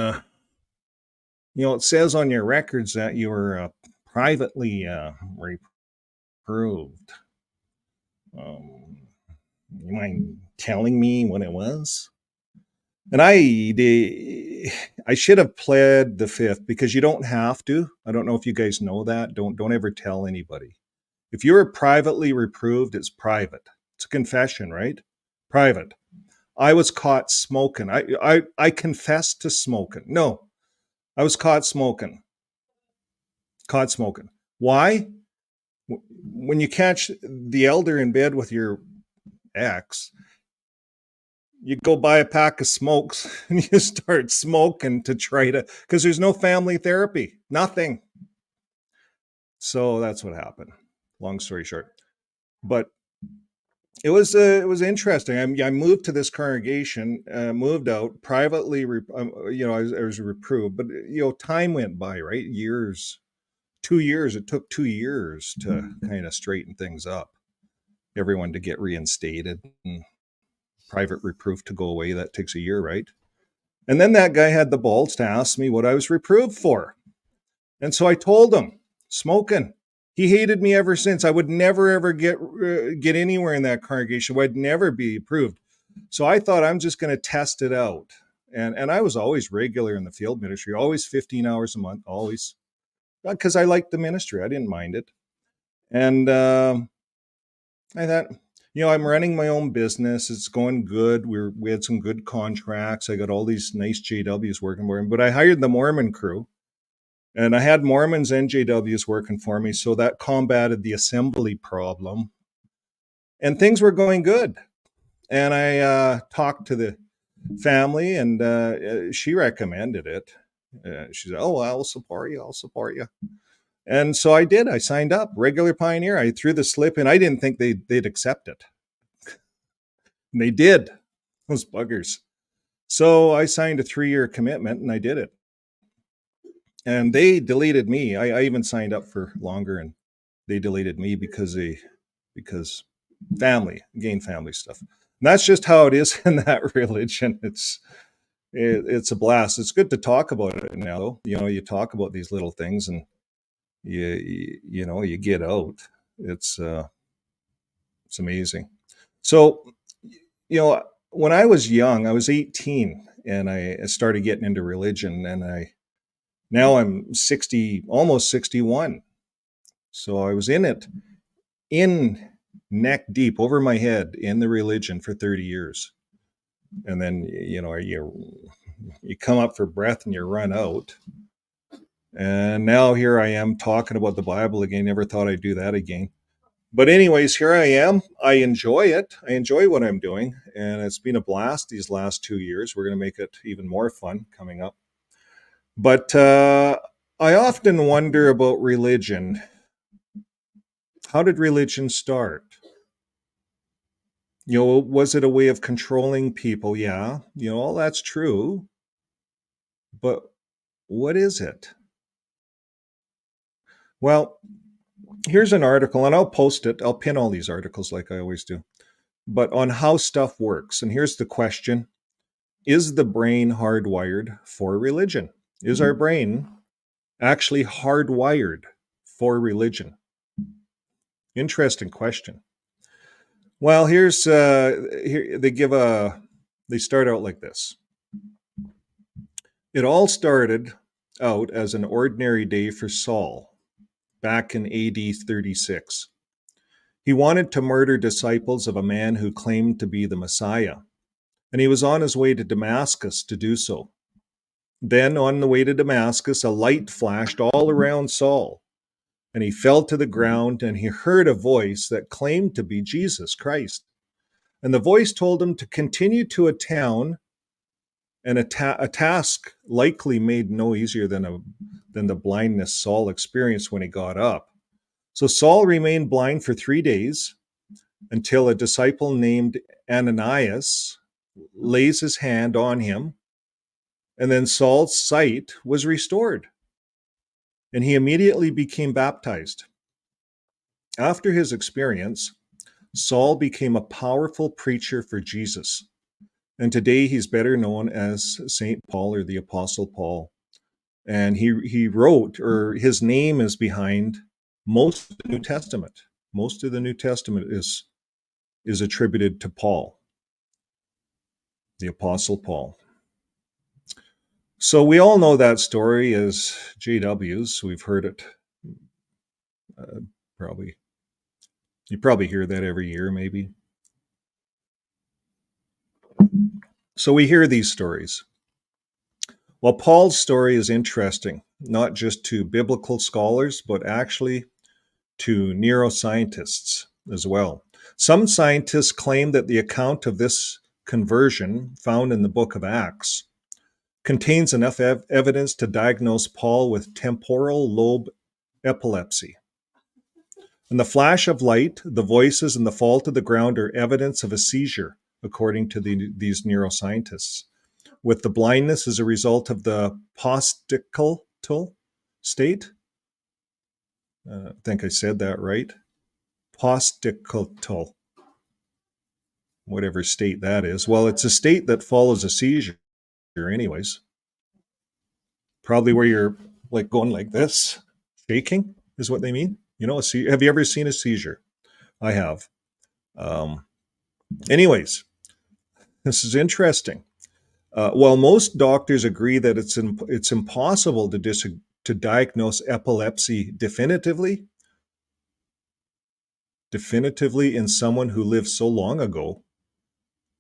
it says on your records that you were privately reproved. You mind telling me what it was?" And I should have pled the fifth, because you don't have to. I don't know if you guys know that. Don't ever tell anybody. If you're privately reproved, it's private. It's a confession, right? Private. I was caught smoking. I confessed to smoking. No, I was caught smoking. Caught smoking. Why? When you catch the elder in bed with your ex, you go buy a pack of smokes and you start smoking to try to, because there's no family therapy, nothing. So that's what happened. Long story short, but it was interesting. I moved to this congregation, moved out privately. I was reproved, but time went by, right? Years, 2 years. It took 2 years to kind of straighten things up. Everyone to get reinstated. And private reproof to go away, that takes a year, right? And then that guy had the balls to ask me what I was reproved for. And so I told him, smoking. He hated me ever since. I would never, ever get anywhere in that congregation. I'd never be approved. So I thought, I'm just going to test it out. And I was always regular in the field ministry, always 15 hours a month, always. Because I liked the ministry. I didn't mind it. And I thought, I'm running my own business. It's going good. We had some good contracts. I got all these nice JWs working for me, but I hired the Mormon crew, and I had Mormons and JWs working for me. So that combated the assembly problem, and things were going good. And I talked to the family, and she recommended it. She said, "Oh, I'll support you. I'll support you." And so I did. I signed up, regular pioneer. I threw the slip in. I didn't think they'd accept it. And they did, those buggers. So I signed a 3-year commitment, and I did it. And they deleted me. I even signed up for longer, and they deleted me because family, family stuff. And that's just how it is in that religion. It's a blast. It's good to talk about it now. You talk about these little things, and you get out. It's amazing. So, when I was young, I was 18, and I started getting into religion, and now I'm 60, almost 61. So I was in neck deep, over my head, in the religion for 30 years. And then, you come up for breath and you run out. And now here I am talking about the Bible again. Never thought I'd do that again. But anyways, here I am. I enjoy it. I enjoy what I'm doing. And it's been a blast these last 2 years. We're going to make it even more fun coming up. But I often wonder about religion. How did religion start? Was it a way of controlling people? Yeah, all that's true. But what is it? Well, here's an article, and I'll post it. I'll pin all these articles like I always do. But on how stuff works. And here's the question. Is the brain hardwired for religion? Is our brain actually hardwired for religion? Interesting question. Well, here they start out like this. It all started out as an ordinary day for Saul back in AD 36. He wanted to murder disciples of a man who claimed to be the Messiah, and he was on his way to Damascus to do so. Then on the way to Damascus, a light flashed all around Saul, and he fell to the ground, and he heard a voice that claimed to be Jesus Christ. And the voice told him to continue to a town, and a task likely made no easier than the blindness Saul experienced when he got up. So Saul remained blind for 3 days until a disciple named Ananias lays his hand on him, and then Saul's sight was restored, and he immediately became baptized. After his experience, Saul became a powerful preacher for Jesus, and today he's better known as St. Paul or the Apostle Paul. And he wrote, or his name is behind most of the New Testament. Most of the New Testament is attributed to Paul, the Apostle Paul. So we all know that story as JWs. We've heard it probably. You probably hear that every year, maybe. So we hear these stories. Well, Paul's story is interesting, not just to biblical scholars, but actually to neuroscientists as well. Some scientists claim that the account of this conversion found in the book of Acts contains enough evidence to diagnose Paul with temporal lobe epilepsy. And the flash of light, the voices, and the fall to the ground are evidence of a seizure, according to these neuroscientists, with the blindness as a result of the postical state. I think I said that right. Postical, whatever state that is. Well, it's a state that follows a seizure anyways. Probably where you're like going like this, shaking is what they mean. You know, have you ever seen a seizure? I have. Anyways, this is interesting. While most doctors agree that it's impossible to diagnose epilepsy definitively in someone who lived so long ago,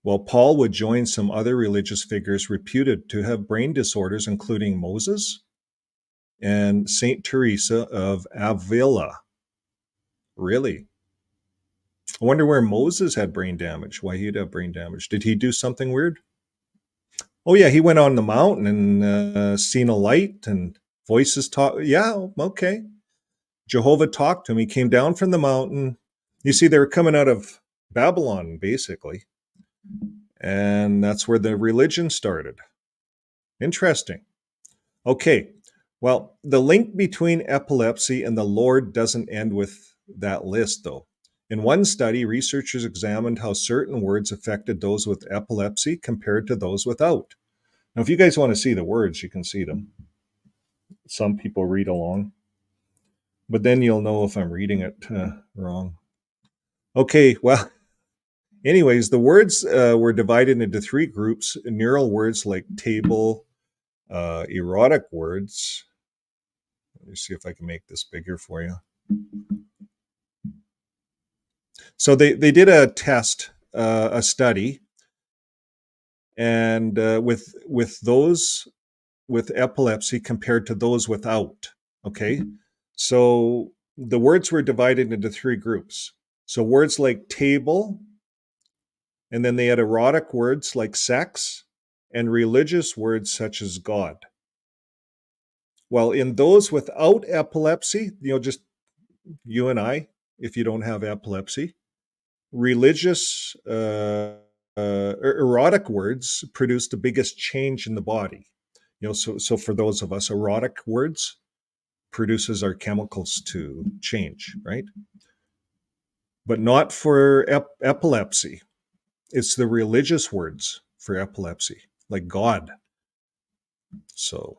while Paul would join some other religious figures reputed to have brain disorders, including Moses and Saint Teresa of Avila. Really? I wonder where Moses had brain damage, why he'd have brain damage. Did he do something weird? Oh yeah, he went on the mountain and seen a light and voices talk. Yeah, okay. Jehovah talked to him. He came down from the mountain. You see, they were coming out of Babylon, basically. And that's where the religion started. Interesting. Okay, well, the link between epilepsy and the Lord doesn't end with that list, though. In one study, researchers examined how certain words affected those with epilepsy compared to those without. Now, if you guys want to see the words, you can see them. Some people read along, but then you'll know if I'm reading it wrong. Okay, well, anyways, the words were divided into 3 groups: neural words like table, erotic words. Let me see if I can make this bigger for you. So they did a test, a study, and with those with epilepsy compared to those without. Okay, so the words were divided into 3 groups. So words like table, and then they had erotic words like sex, and religious words such as God. Well, in those without epilepsy, just you and I, if you don't have epilepsy, religious erotic words produce the biggest change in the body. So for those of us, erotic words produces our chemicals to change, right? But not for epilepsy. It's the religious words for epilepsy, like God. So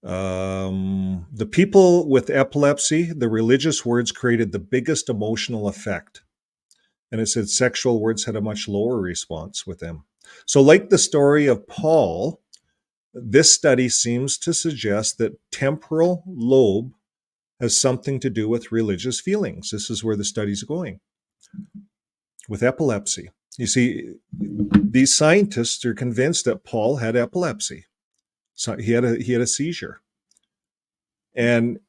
the people with epilepsy, the religious words created the biggest emotional effect. And it said sexual words had a much lower response with them. So like the story of Paul, this study seems to suggest that temporal lobe has something to do with religious feelings. This is where the study's going with epilepsy. You see, these scientists are convinced that Paul had epilepsy. So he had a seizure. And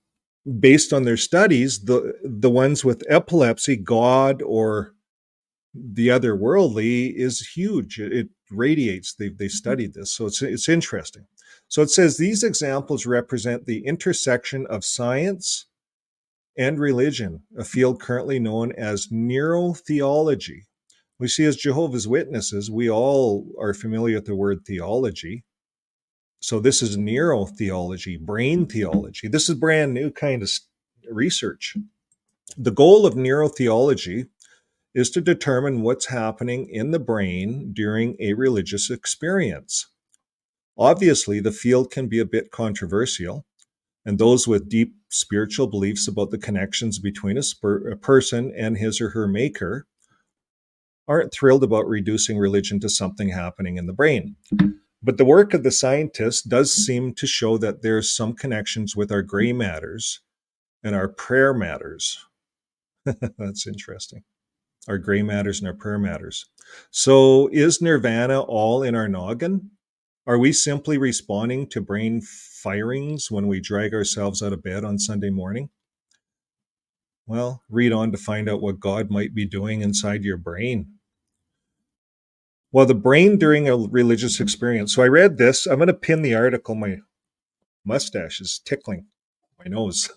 based on their studies, the ones with epilepsy, God or the otherworldly is huge. It radiates. They studied this, so it's interesting. So it says these examples represent the intersection of science and religion, a field currently known as Nerotheology. We see as Jehovah's Witnesses, we all are familiar with the word theology. So this is Nerotheology, brain theology. This is brand new kind of research. The goal of Nerotheology is to determine what's happening in the brain during a religious experience. Obviously, the field can be a bit controversial, and those with deep spiritual beliefs about the connections between a person and his or her maker aren't thrilled about reducing religion to something happening in the brain. But the work of the scientists does seem to show that there's some connections with our gray matters and our prayer matters. That's interesting. Our gray matters and our prayer matters. So is nirvana all in our noggin? Are we simply responding to brain firings when we drag ourselves out of bed on Sunday morning? Well, read on to find out what God might be doing inside your brain. Well, the brain during a religious experience. So I read this. I'm going to pin the article. My mustache is tickling my nose.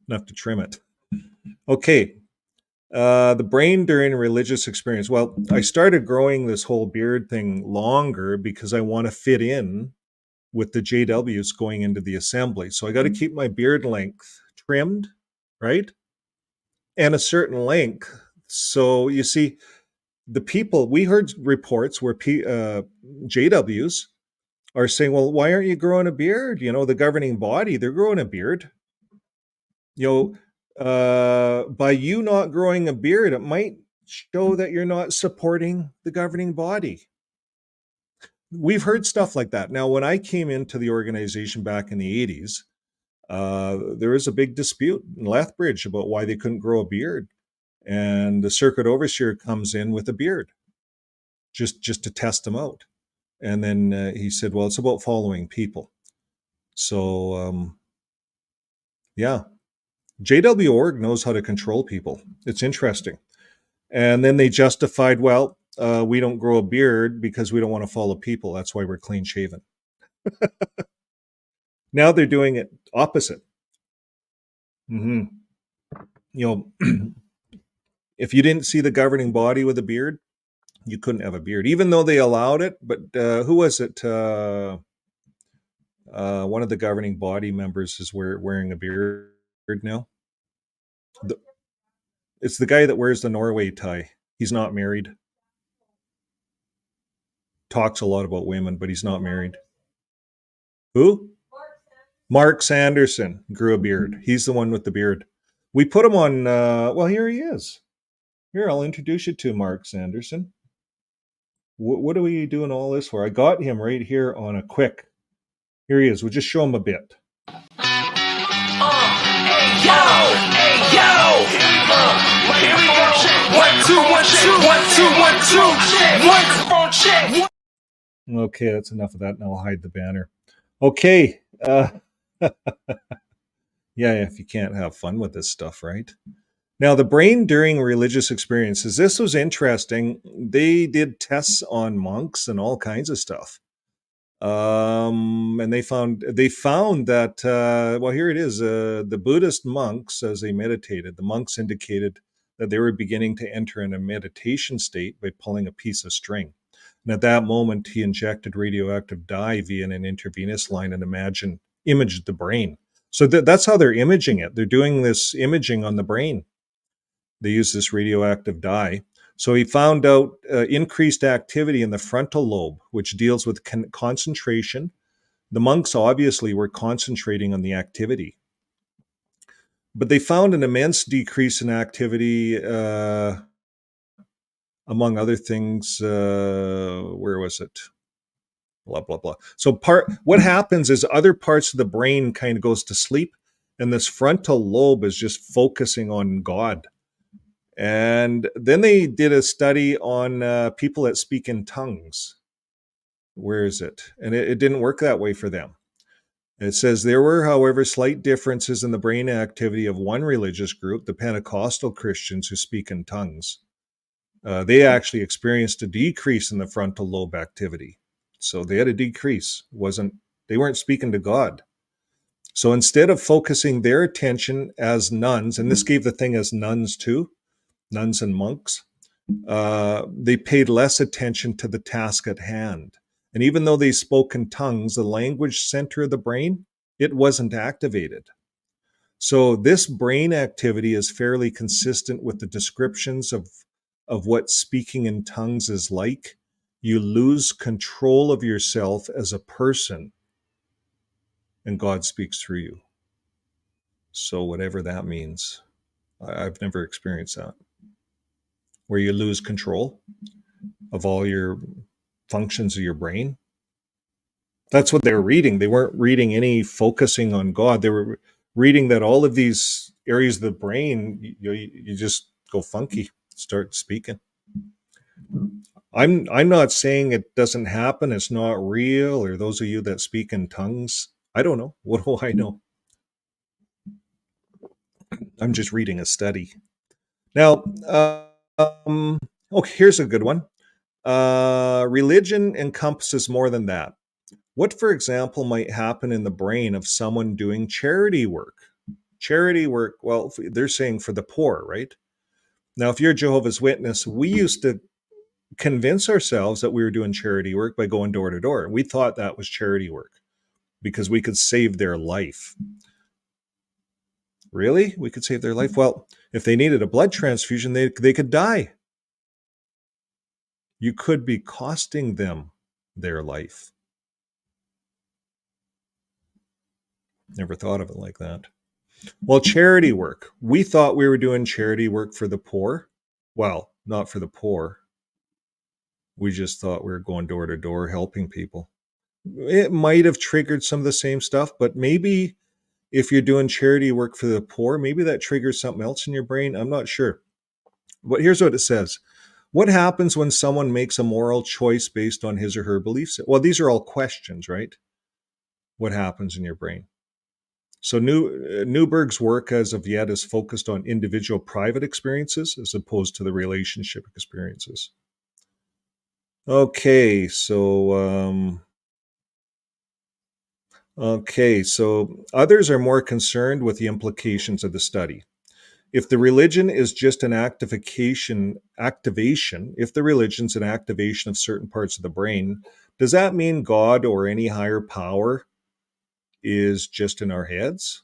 Enough to trim it. Okay. The brain during a religious experience. Well, I started growing this whole beard thing longer because I want to fit in with the JWs going into the assembly. So I got to keep my beard length trimmed, right? And a certain length. So you see, the people, we heard reports where JWs are saying, well, why aren't you growing a beard? You know, the governing body, they're growing a beard. You know, by you not growing a beard, it might show that you're not supporting the governing body. We've heard stuff like that. Now, when I came into the organization back in the 80s, there was a big dispute in Lethbridge about why they couldn't grow a beard. And the circuit overseer comes in with a beard just to test them out. And then he said, well, it's about following people. So, yeah. JW.org knows how to control people. It's interesting. And then they justified, well, we don't grow a beard because we don't want to follow people. That's why we're clean shaven. Now they're doing it opposite. You know, if you didn't see the governing body with a beard, you couldn't have a beard, even though they allowed it. But who was it? One of the governing body members is wearing a beard now. It's the guy that wears the Norway tie. He's not married. Talks a lot about women, but he's not married. Who? Mark Sanderson grew a beard. He's the one with the beard. We put him on, well, here he is. Here, I'll introduce you to Mark Sanderson. What are we doing all this for? I got him right here on a quick. Here he is. We'll just show him a bit. Hey yo, here we go. 1, 2, 1, 2, 1, 2, 1, 2. 1 check. Okay, that's enough of that. Now I'll hide the banner. Okay. Yeah, if you can't have fun with this stuff, right? Now, the brain during religious experiences. This was interesting. They did tests on monks and all kinds of stuff. And they found that, well, here it is. The Buddhist monks, as they meditated, the monks indicated that they were beginning to enter in a meditation state by pulling a piece of string. And at that moment, he injected radioactive dye via an intravenous line and imaged the brain. So that's how they're imaging it. They're doing this imaging on the brain. They use this radioactive dye. So he found out increased activity in the frontal lobe, which deals with concentration. The monks obviously were concentrating on the activity. But they found an immense decrease in activity, among other things. Where was it? Blah, blah, blah. So what happens is other parts of the brain kind of goes to sleep, and this frontal lobe is just focusing on God. And then they did a study on people that speak in tongues. Where is it? And it didn't work that way for them. It says, there were, however, slight differences in the brain activity of one religious group, the Pentecostal Christians who speak in tongues. They actually experienced a decrease in the frontal lobe activity. So they had a decrease. They weren't speaking to God. So instead of focusing their attention as nuns, and this gave the thing as nuns too, nuns and monks, they paid less attention to the task at hand. And even though they spoke in tongues, the language center of the brain, it wasn't activated. So this brain activity is fairly consistent with the descriptions of what speaking in tongues is like. You lose control of yourself as a person, and God speaks through you. So whatever that means, I've never experienced that, where you lose control of all your functions of your brain. That's what they were reading. They weren't reading any focusing on God. They were reading that all of these areas of the brain, you just go funky, start speaking. I'm not saying it doesn't happen, it's not real, or those of you that speak in tongues, I don't know. What do I know? I'm just reading a study. Now, okay, here's a good one. Religion encompasses more than that. What, for example, might happen in the brain of someone doing charity work? Charity work, well, they're saying for the poor, right? Now, if you're a Jehovah's Witness, we used to convince ourselves that we were doing charity work by going door to door. We thought that was charity work because we could save their life. Really? We could save their life? Well, if they needed a blood transfusion, they could die. You could be costing them their life. Never thought of it like that. Well, charity work. We thought we were doing charity work for the poor. Well, not for the poor. We just thought we were going door to door helping people. It might have triggered some of the same stuff, but maybe if you're doing charity work for the poor, maybe that triggers something else in your brain. I'm not sure. But here's what it says. What happens when someone makes a moral choice based on his or her beliefs? Well, these are all questions, right? What happens in your brain? So Newberg's work as of yet is focused on individual private experiences as opposed to the relationship experiences. Okay, so others are more concerned with the implications of the study. If the religion is just an activation, if the religion's an activation of certain parts of the brain, does that mean God or any higher power is just in our heads?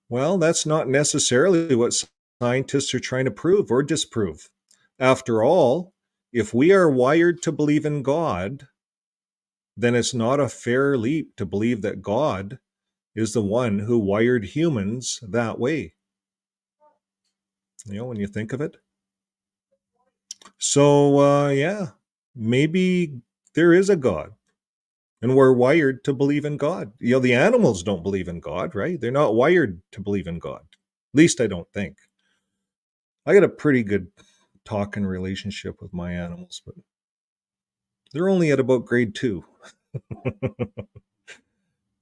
Well, that's not necessarily what scientists are trying to prove or disprove. After all, if we are wired to believe in God, then it's not a fair leap to believe that God is the one who wired humans that way. You know, when you think of it. So, yeah, maybe there is a God. And we're wired to believe in God. You know, the animals don't believe in God, right? They're not wired to believe in God. At least I don't think. I got a pretty good talking relationship with my animals, but they're only at about grade 2.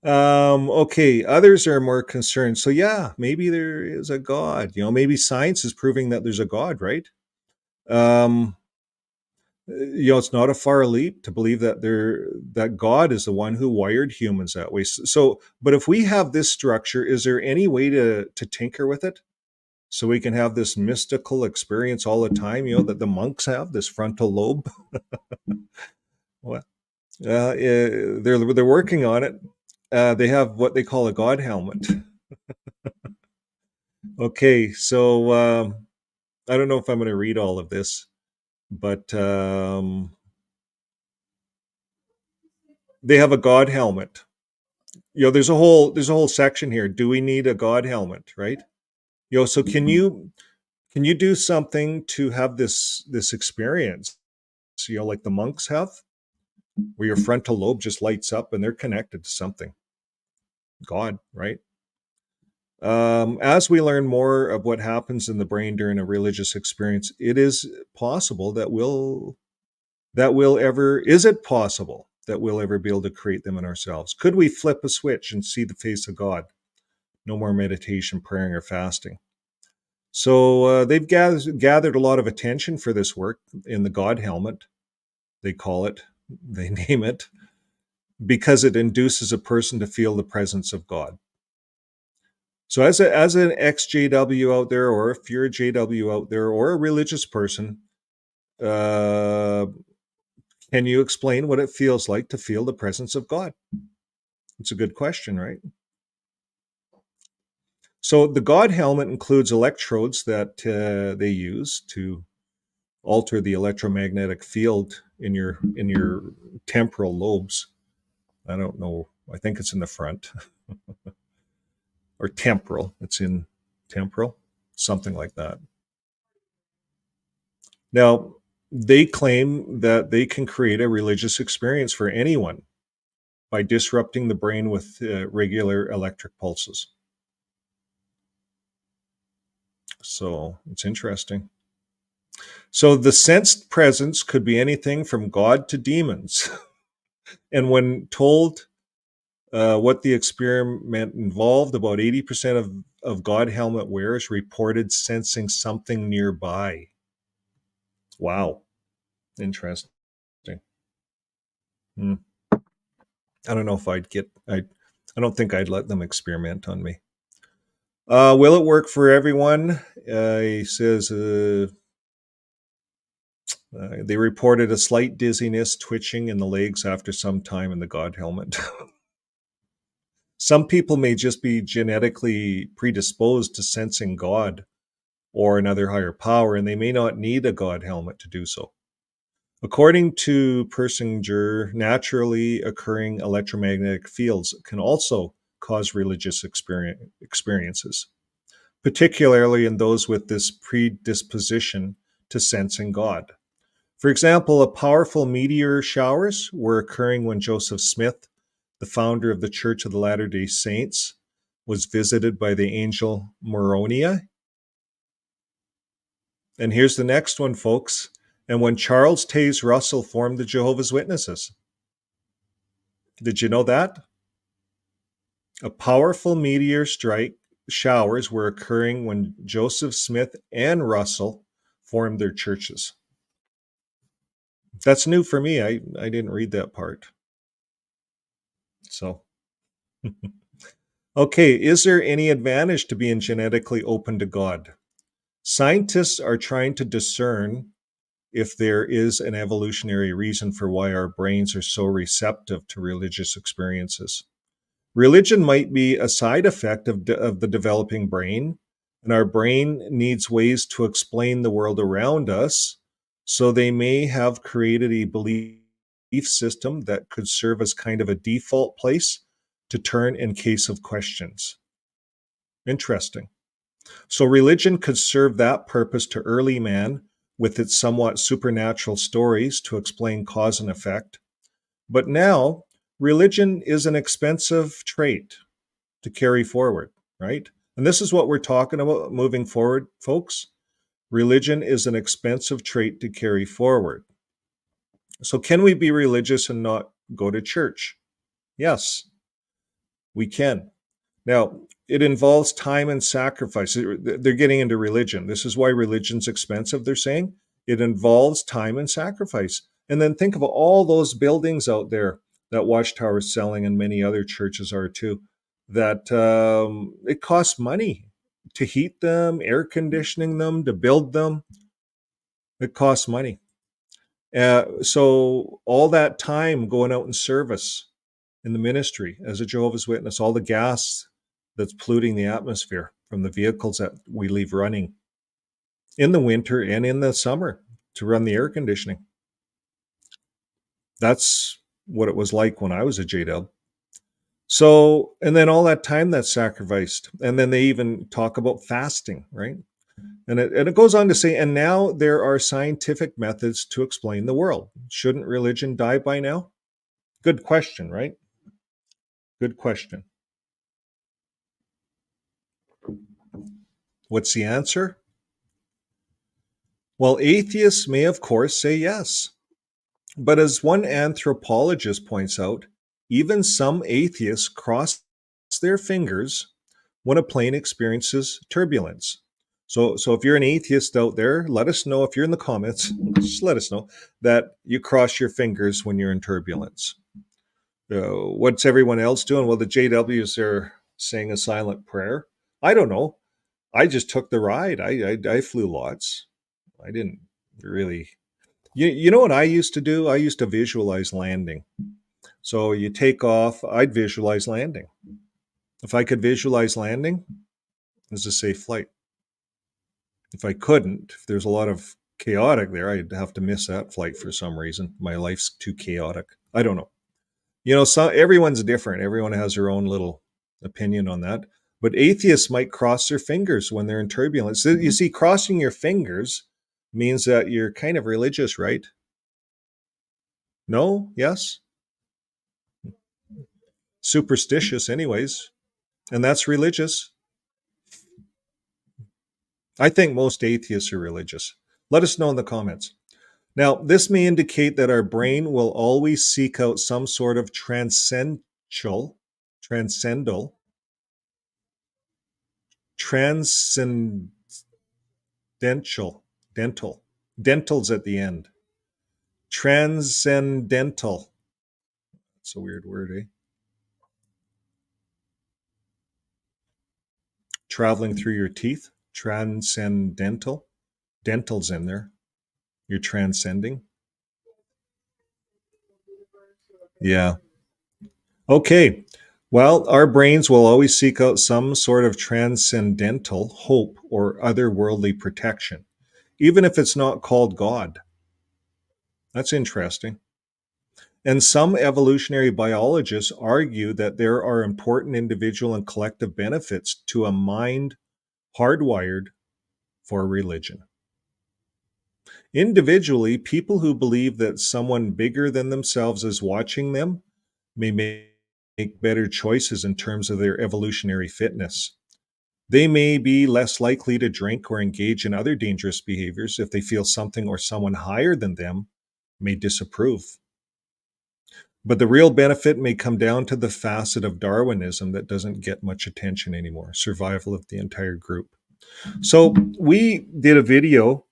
Okay, others are more concerned. So yeah, maybe there is a God. You know, maybe science is proving that there's a God, right? You know, it's not a far leap to believe that God is the one who wired humans that way. So, but if we have this structure, is there any way to tinker with it so we can have this mystical experience all the time? You know, that the monks have this frontal lobe. Well, they're working on it. They have what they call a God helmet. Okay, so I don't know if I'm going to read all of this, but they have a God helmet. You know, there's a whole section here. Do we need a God helmet, right? You know, so can you do something to have this experience? You know, like the monks have, where your frontal lobe just lights up and they're connected to something, God, right? As we learn more of what happens in the brain during a religious experience, it is possible that we'll is it possible that we'll ever be able to create them in ourselves? Could we flip a switch and see the face of God? No more meditation, praying, or fasting. So they've gathered a lot of attention for this work in the God helmet, they call it, they name it, because it induces a person to feel the presence of God. So as an ex-JW out there, or if you're a JW out there, or a religious person, can you explain what it feels like to feel the presence of God? It's a good question, right? So the God helmet includes electrodes that they use to alter the electromagnetic field in your temporal lobes. I don't know. I think it's in the front. Or temporal. It's in temporal, something like that. Now, they claim that they can create a religious experience for anyone by disrupting the brain with regular electric pulses. So it's interesting. So the sensed presence could be anything from God to demons. And when told what the experiment involved, about 80% of God helmet wearers reported sensing something nearby. Wow. Interesting. I don't know if I don't think I'd let them experiment on me. Will it work for everyone? He says they reported a slight dizziness, twitching in the legs after some time in the God helmet. Some people may just be genetically predisposed to sensing God or another higher power, and they may not need a God helmet to do so. According to Persinger, naturally occurring electromagnetic fields can also cause religious experiences, particularly in those with this predisposition to sensing God. For example, powerful meteor showers were occurring when Joseph Smith, the founder of the Church of the Latter-day Saints, was visited by the angel Moroni. And here's the next one, folks. And when Charles Taze Russell formed the Jehovah's Witnesses. Did you know that? A powerful meteor strike showers were occurring when Joseph Smith and Russell formed their churches. That's new for me. I didn't read that part. So, okay, is there any advantage to being genetically open to God? Scientists are trying to discern if there is an evolutionary reason for why our brains are so receptive to religious experiences. Religion might be a side effect of the developing brain, and our brain needs ways to explain the world around us, so they may have created a belief system that could serve as kind of a default place to turn in case of questions. Interesting. So religion could serve that purpose to early man with its somewhat supernatural stories to explain cause and effect. But now, religion is an expensive trait to carry forward, right? And this is what we're talking about moving forward, folks. Religion is an expensive trait to carry forward. So can we be religious and not go to church? Yes, we can. Now, it involves time and sacrifice. They're getting into religion. This is why religion's expensive, they're saying. It involves time and sacrifice. And then think of all those buildings out there that Watchtower is selling, and many other churches are too, that it costs money to heat them, air conditioning them, to build them. It costs money. So all that time going out in service in the ministry as a Jehovah's Witness, all the gas that's polluting the atmosphere from the vehicles that we leave running in the winter and in the summer to run the air conditioning. That's what it was like when I was a JW. So, and then all that time that's sacrificed. And then they even talk about fasting, right? And it goes on to say, and now there are scientific methods to explain the world. Shouldn't religion die by now? Good question, right? Good question. What's the answer? Well, atheists may, of course, say yes. But as one anthropologist points out, even some atheists cross their fingers when a plane experiences turbulence. So if you're an atheist out there, let us know. If you're in the comments, just let us know that you cross your fingers when you're in turbulence. What's everyone else doing? Well, the JWs are saying a silent prayer. I don't know. I just took the ride. I flew lots. I didn't really. You know what I used to do? I used to visualize landing. So you take off, I'd visualize landing. If I could visualize landing, it's a safe flight. If I couldn't, if there's a lot of chaotic there, I'd have to miss that flight for some reason. My life's too chaotic. I don't know. Everyone's different. Everyone has their own little opinion on that. But atheists might cross their fingers when they're in turbulence. You see, crossing your fingers means that you're kind of religious, right? No? Yes? Superstitious, anyways. And that's religious. I think most atheists are religious. Let us know in the comments. Now, this may indicate that our brain will always seek out some sort of transcendental's at the end. Transcendental. That's a weird word, eh? Traveling through your teeth. Transcendental. Dental's in there. You're transcending. Yeah. Okay. Well, our brains will always seek out some sort of transcendental hope or otherworldly protection, even if it's not called God. That's interesting. And some evolutionary biologists argue that there are important individual and collective benefits to a mind hardwired for religion. Individually, people who believe that someone bigger than themselves is watching them may make better choices in terms of their evolutionary fitness. They may be less likely to drink or engage in other dangerous behaviors if they feel something or someone higher than them may disapprove. But the real benefit may come down to the facet of Darwinism that doesn't get much attention anymore, survival of the entire group. So we did a video,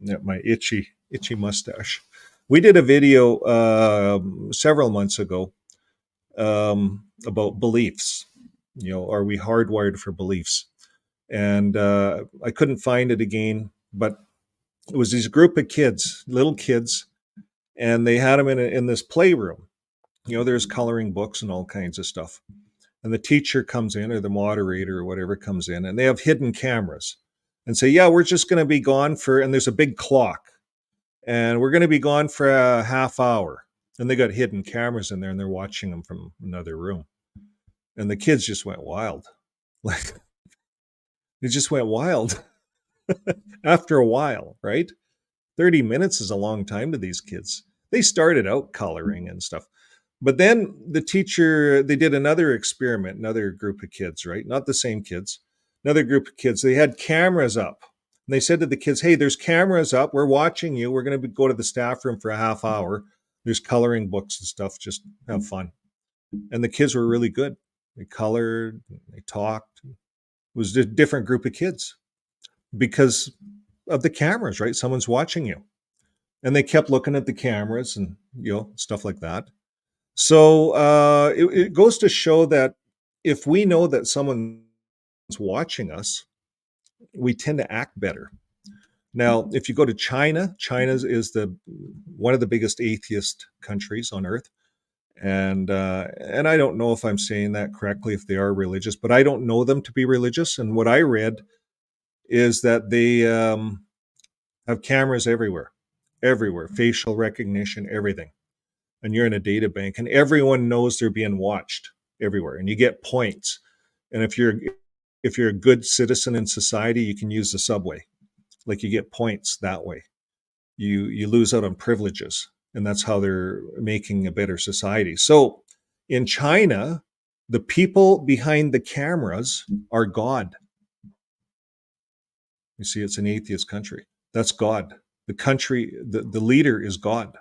my itchy mustache. We did a video several months ago about beliefs. Are we hardwired for beliefs? And I couldn't find it again, but it was this group of kids, little kids, and they had them in this playroom. There's coloring books and all kinds of stuff. And the teacher comes in, or the moderator or whatever comes in, and they have hidden cameras and say, yeah, we're just going to be gone and there's a big clock, and we're going to be gone for a half hour. And they got hidden cameras in there, and they're watching them from another room. And the kids just went wild. Like, they just went wild after a while, right? 30 minutes is a long time to these kids. They started out coloring and stuff. But then the teacher, they did another experiment, another group of kids, right? Not the same kids, another group of kids. They had cameras up. And they said to the kids, hey, there's cameras up. We're watching you. We're going to go to the staff room for a half hour. There's coloring books and stuff. Just have fun. And the kids were really good. They colored, they talked. It was a different group of kids because of the cameras, right? Someone's watching you. And they kept looking at the cameras and, stuff like that. So it goes to show that if we know that someone's watching us, we tend to act better. Now, if you go to China is one of the biggest atheist countries on earth. And I don't know if I'm saying that correctly, if they are religious, but I don't know them to be religious. And what I read is that they have cameras everywhere, facial recognition, everything. And you're in a data bank, and everyone knows they're being watched everywhere, and you get points. And if you're a good citizen in society, you can use the subway. Like, you get points that way. You lose out on privileges, and that's how they're making a better society. So in China, the people behind the cameras are God. You see, it's an atheist country. That's God. The country, the leader is God.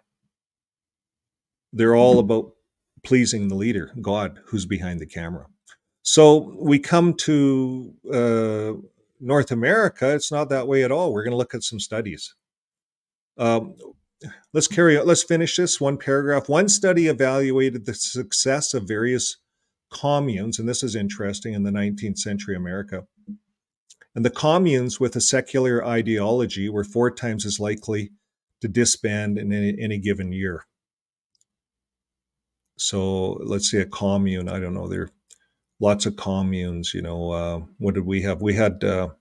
They're all about pleasing the leader, God, who's behind the camera. So we come to North America, it's not that way at all. We're going to look at some studies. Let's carry on. Let's finish this one paragraph. One study evaluated the success of various communes, and this is interesting, in the 19th century America. And the communes with a secular ideology were 4 times as likely to disband in any given year. So let's say a commune, I don't know, there are lots of communes, what did we have? We had a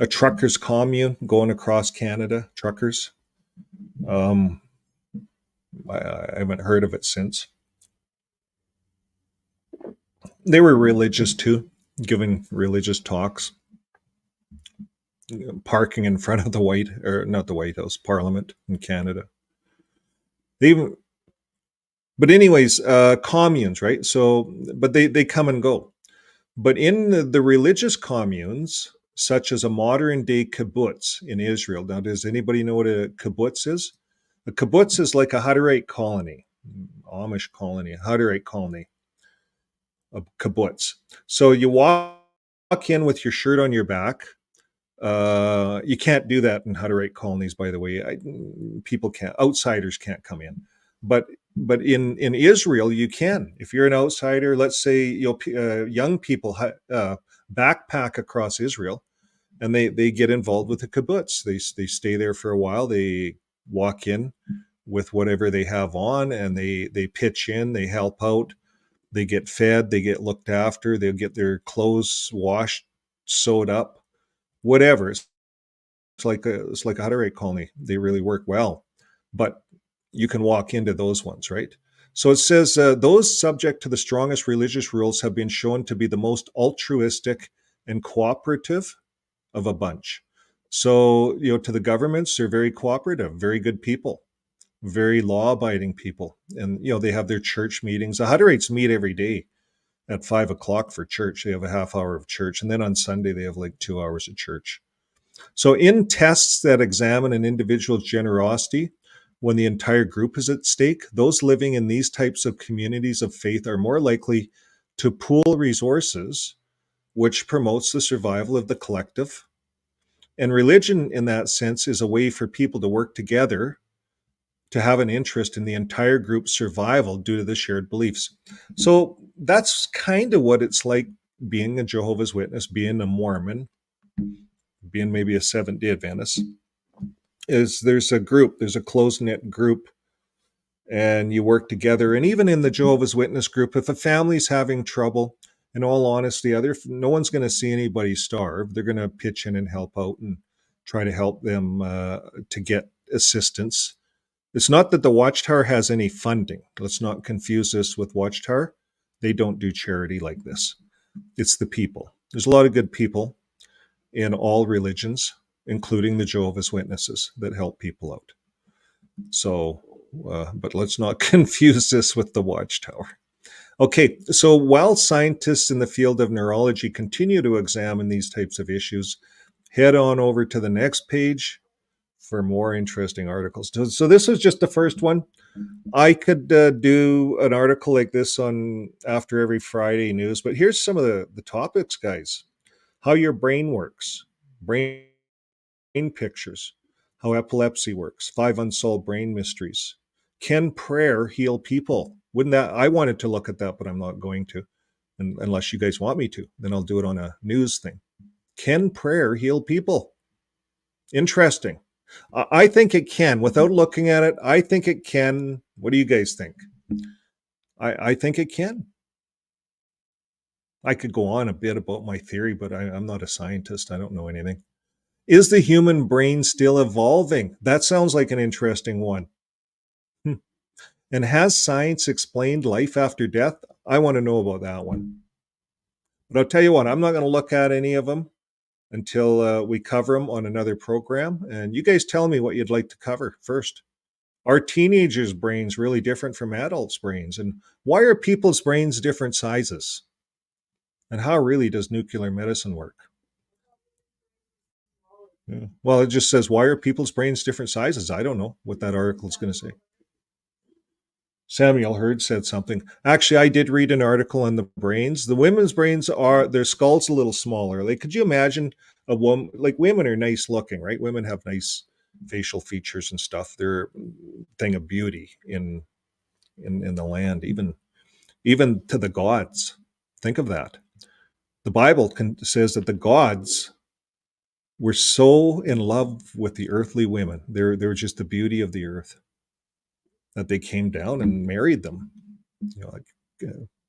truckers commune going across Canada, truckers. I haven't heard of it since. They were religious too, giving religious talks, parking in front of the Parliament in Canada. But anyways, communes, right? So, but they come and go. But in the religious communes, such as a modern day kibbutz in Israel. Now, does anybody know what a kibbutz is? A kibbutz is like a Hutterite colony, Amish colony, a Hutterite colony, a kibbutz. So you walk in with your shirt on your back. You can't do that in Hutterite colonies, by the way. Outsiders can't come in. But in Israel, you can. If you're an outsider, let's say young people backpack across Israel, and they get involved with the kibbutz. They stay there for a while. They walk in with whatever they have on, and they pitch in. They help out. They get fed. They get looked after. They'll get their clothes washed, sewed up, whatever. It's like a Hutterite colony. They really work well, but you can walk into those ones, right? So it says those subject to the strongest religious rules have been shown to be the most altruistic and cooperative of a bunch. So, to the governments, they're very cooperative, very good people, very law-abiding people. And, they have their church meetings. The Hutterites meet every day at 5:00 for church. They have a half hour of church. And then on Sunday, they have like 2 hours of church. So in tests that examine an individual's generosity, when the entire group is at stake, those living in these types of communities of faith are more likely to pool resources, which promotes the survival of the collective. And religion, in that sense, is a way for people to work together to have an interest in the entire group's survival due to the shared beliefs. So that's kind of what it's like being a Jehovah's Witness, being a Mormon, being maybe a Seventh-day Adventist. There's a close-knit group, and you work together. And even in the Jehovah's Witness group, if a family's having trouble, in all honesty, no one's going to see anybody starve. They're going to pitch in and help out and try to help them to get assistance. It's not that the Watchtower has any funding. Let's not confuse this with Watchtower. They don't do charity like this. It's the people. There's a lot of good people in all religions, including the Jehovah's Witnesses, that help people out. So, but let's not confuse this with the Watchtower. Okay, so while scientists in the field of neurology continue to examine these types of issues, head on over to the next page for more interesting articles. So this is just the first one. I could do an article like this on after every Friday news, but here's some of the topics, guys. How your brain works, brain pictures, how epilepsy works, 5 unsolved brain mysteries. Can prayer heal people? I wanted to look at that, but I'm not going to, unless you guys want me to. Then I'll do it on a news thing. Can prayer heal people? Interesting. I think it can. Without looking at it, I think it can. What do you guys think? I think it can. I could go on a bit about my theory, but I'm not a scientist. I don't know anything. Is the human brain still evolving? That sounds like an interesting one. And has science explained life after death? I want to know about that one. But I'll tell you what, I'm not going to look at any of them until we cover them on another program. And you guys tell me what you'd like to cover first. Are teenagers' brains really different from adults' brains? And why are people's brains different sizes? And how really does nuclear medicine work? Yeah. Well, it just says, why are people's brains different sizes? I don't know what that article is going to say. Samuel Hurd said something. Actually, I did read an article on the brains. The women's brains their skull's a little smaller. Like, could you imagine a woman? Like, women are nice looking, right? Women have nice facial features and stuff. They're a thing of beauty in the land, even to the gods. Think of that. The Bible says that the gods were so in love with the earthly women. They're just the beauty of the earth, that they came down and married them.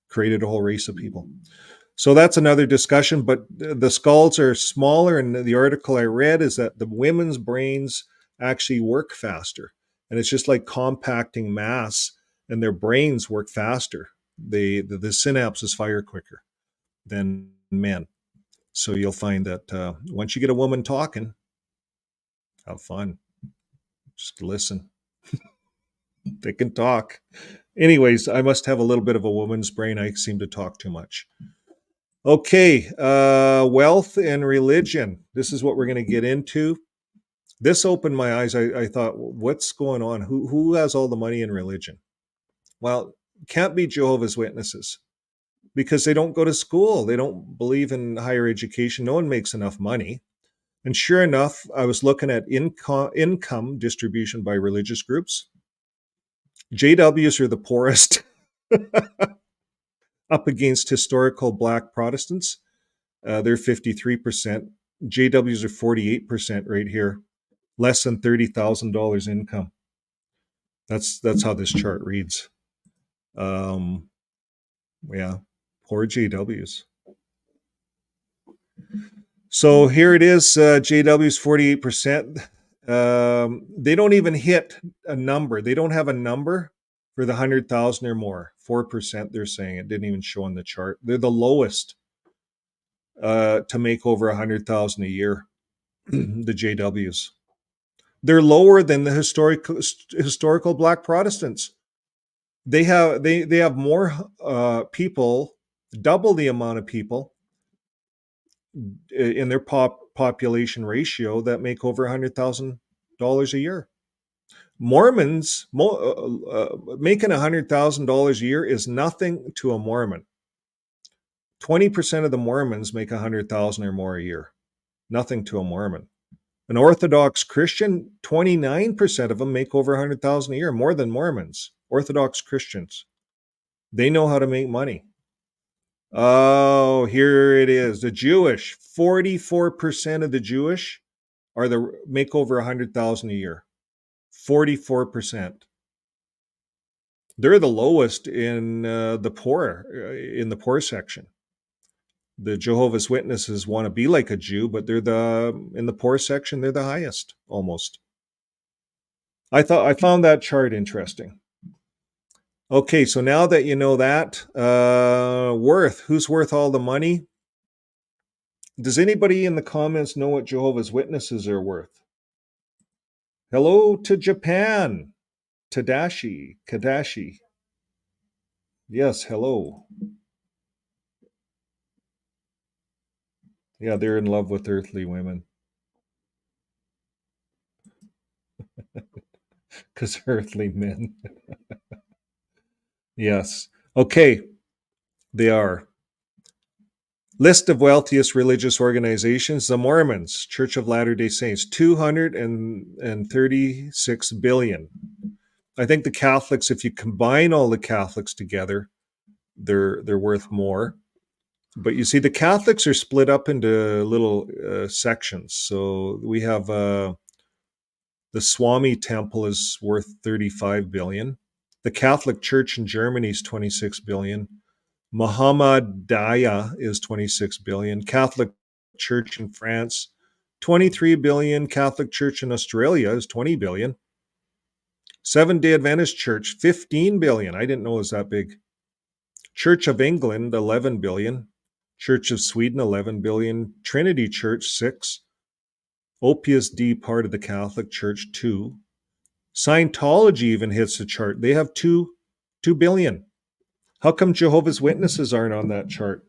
Created a whole race of people. So that's another discussion, but the skulls are smaller, and the article I read is that the women's brains actually work faster, and it's just like compacting mass, and their brains work faster. The synapses fire quicker than men. So you'll find that once you get a woman talking, have fun. Just listen. They can talk. Anyways, I must have a little bit of a woman's brain. I seem to talk too much. Okay, wealth and religion. This is what we're going to get into. This opened my eyes. I thought, what's going on? Who has all the money in religion? Well, can't be Jehovah's Witnesses, because they don't go to school. They don't believe in higher education. No one makes enough money. And sure enough, I was looking at income distribution by religious groups. JWs are the poorest, up against historical Black Protestants. They're 53%. JWs are 48% right here. Less than $30,000 income. That's how this chart reads. Yeah, poor JWs. So here it is, JWs 48%. They don't even hit a number. They don't have a number for the 100,000 or more. 4%, they're saying. It didn't even show on the chart. They're the lowest to make over 100,000 a year, the JWs. They're lower than the historical Black Protestants. They have more people, double the amount of people in their population ratio that make over $100,000 a year. Mormons making $100,000 a year is nothing to a Mormon. 20% of the Mormons make $100,000 or more a year. Nothing to a Mormon. An Orthodox Christian, 29% of them make over $100,000 a year, more than Mormons. Orthodox Christians. They know how to make money. Oh, here it is. The Jewish, 44% of the Jewish make over 100,000 a year. 44%. They're the lowest in the poor section. The Jehovah's Witnesses want to be like a Jew, but they're in the poor section, they're the highest almost. I found that chart interesting. Okay, so now that you know that, who's worth all the money? Does anybody in the comments know what Jehovah's Witnesses are worth? Hello to Japan. Kadashi. Yes, hello. Yeah, they're in love with earthly women. Because earthly men. Yes. Okay, they are. List of wealthiest religious organizations. The Mormons, Church of Latter-day Saints, $236 billion. I think the Catholics, if you combine all the Catholics together, they're worth more. But you see, the Catholics are split up into little sections. So we have the Swami Temple is worth $35 billion. The Catholic Church in Germany is $26 billion. Muhammadiyah is $26 billion. Catholic Church in France, $23 billion. Catholic Church in Australia is $20 billion. Seventh-day Adventist Church, $15 billion. I didn't know it was that big. Church of England, $11 billion. Church of Sweden, $11 billion. Trinity Church, $6 billion. Opus Dei, part of the Catholic Church, $2 billion. Scientology even hits the chart. They have $2 billion. How come Jehovah's Witnesses aren't on that chart?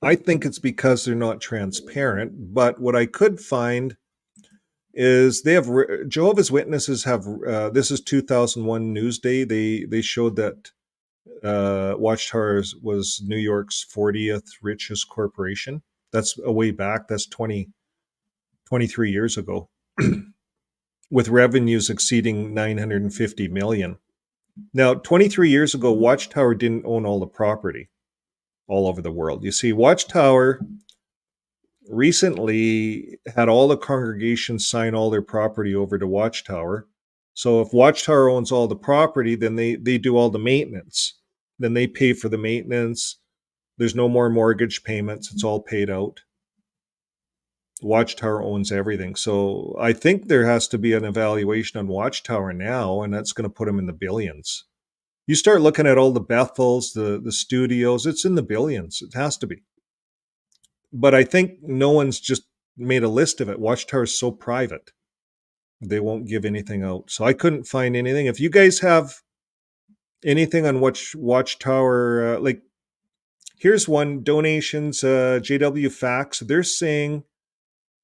I think it's because they're not transparent, but what I could find is they have Jehovah's Witnesses have this is 2001 Newsday. They showed that Watchtower was New York's 40th richest corporation. That's a way back. That's 23 years ago, with revenues exceeding 950 million. Now, 23 years ago, Watchtower didn't own all the property all over the world. You see, Watchtower recently had all the congregations sign all their property over to Watchtower. So if Watchtower owns all the property, then they do all the maintenance. Then they pay for the maintenance. There's no more mortgage payments. It's all paid out. Watchtower owns everything. So I think there has to be an evaluation on Watchtower now, and that's going to put them in the billions. You start looking at all the Bethels, the studios, it's in the billions. It has to be. But I think no one's just made a list of it. Watchtower is so private. They won't give anything out. So I couldn't find anything. If you guys have anything on Watchtower, like here's one, donations, JW Facts. They're saying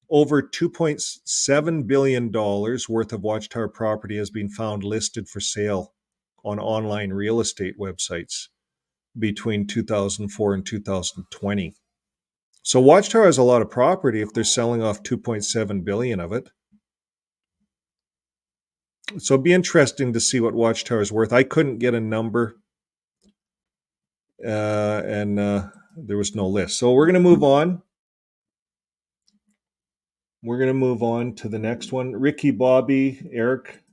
over $2.7 billion worth of Watchtower property has been found listed for sale on online real estate websites between 2004 and 2020. So Watchtower has a lot of property if they're selling off 2.7 billion of it. So it'd be interesting to see what Watchtower is worth. I couldn't get a number, and there was no list. So we're going to move on. We're going to move on to the next one. Ricky, Bobby, Eric.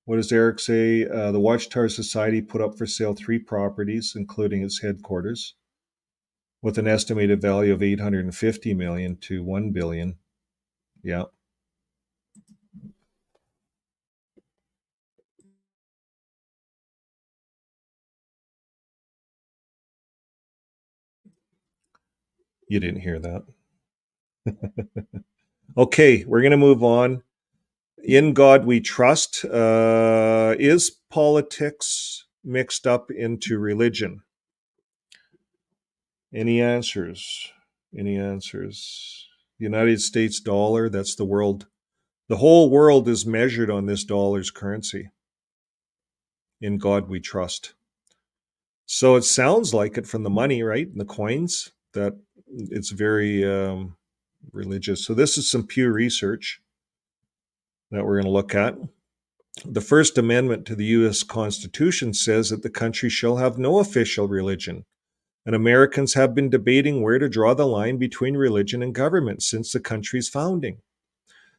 What does Eric say? The Watchtower Society put up for sale 3 properties, including its headquarters, with an estimated value of 850 million to 1 billion. Yeah. You didn't hear that. Okay, we're going to move on. In God We Trust. Is politics mixed up into religion? Any answers? Any answers? United States dollar, that's the world. The whole world is measured on this dollar's currency. In God We Trust. So it sounds like it from the money, right? And the coins, that it's very religious. So this is some Pew Research that we're going to look at. The First Amendment to the U.S. Constitution says that the country shall have no official religion, and Americans have been debating where to draw the line between religion and government since the country's founding.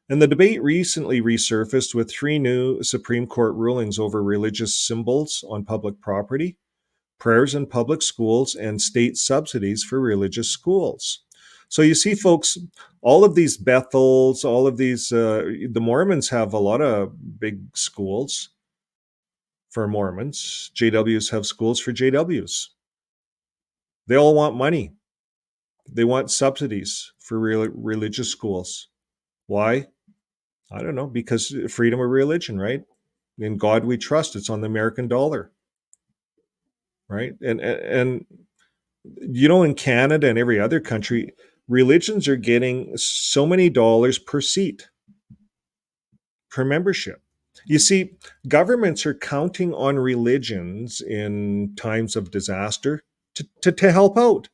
And the debate recently resurfaced with 3 new Supreme Court rulings over religious symbols on public property, prayers in public schools, and state subsidies for religious schools. So you see, folks, all of these Bethels, all of these, the Mormons have a lot of big schools for Mormons. JWs have schools for JWs. They all want money. They want subsidies for religious schools. Why? I don't know, because freedom of religion, right? In God we trust. It's on the American dollar, right? And you know, in Canada and every other country, religions are getting so many dollars per seat, per membership. You see, governments are counting on religions in times of disaster to help out,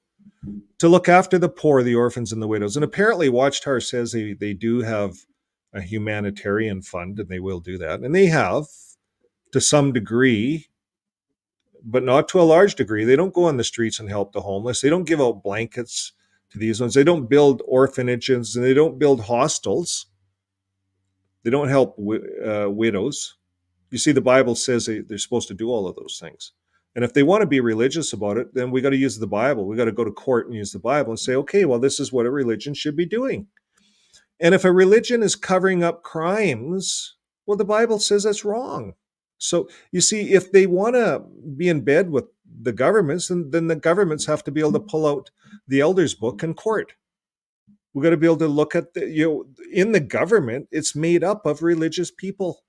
to look after the poor, the orphans, and the widows. And apparently Watchtower says they do have a humanitarian fund, and they will do that. And they have, to some degree, but not to a large degree. They don't go on the streets and help the homeless. They don't give out blankets to these ones. They don't build orphanages, and they don't build hostels. They don't help widows. You see, the Bible says they're supposed to do all of those things. And if they want to be religious about it, then we got to use the Bible. We got to go to court and use the Bible and say, okay, well, this is what a religion should be doing. And if a religion is covering up crimes, well, the Bible says that's wrong. So you see, if they want to be in bed with the governments, then the governments have to be able to pull out the elders book in court. We got to be able to look at in the government, it's made up of religious people.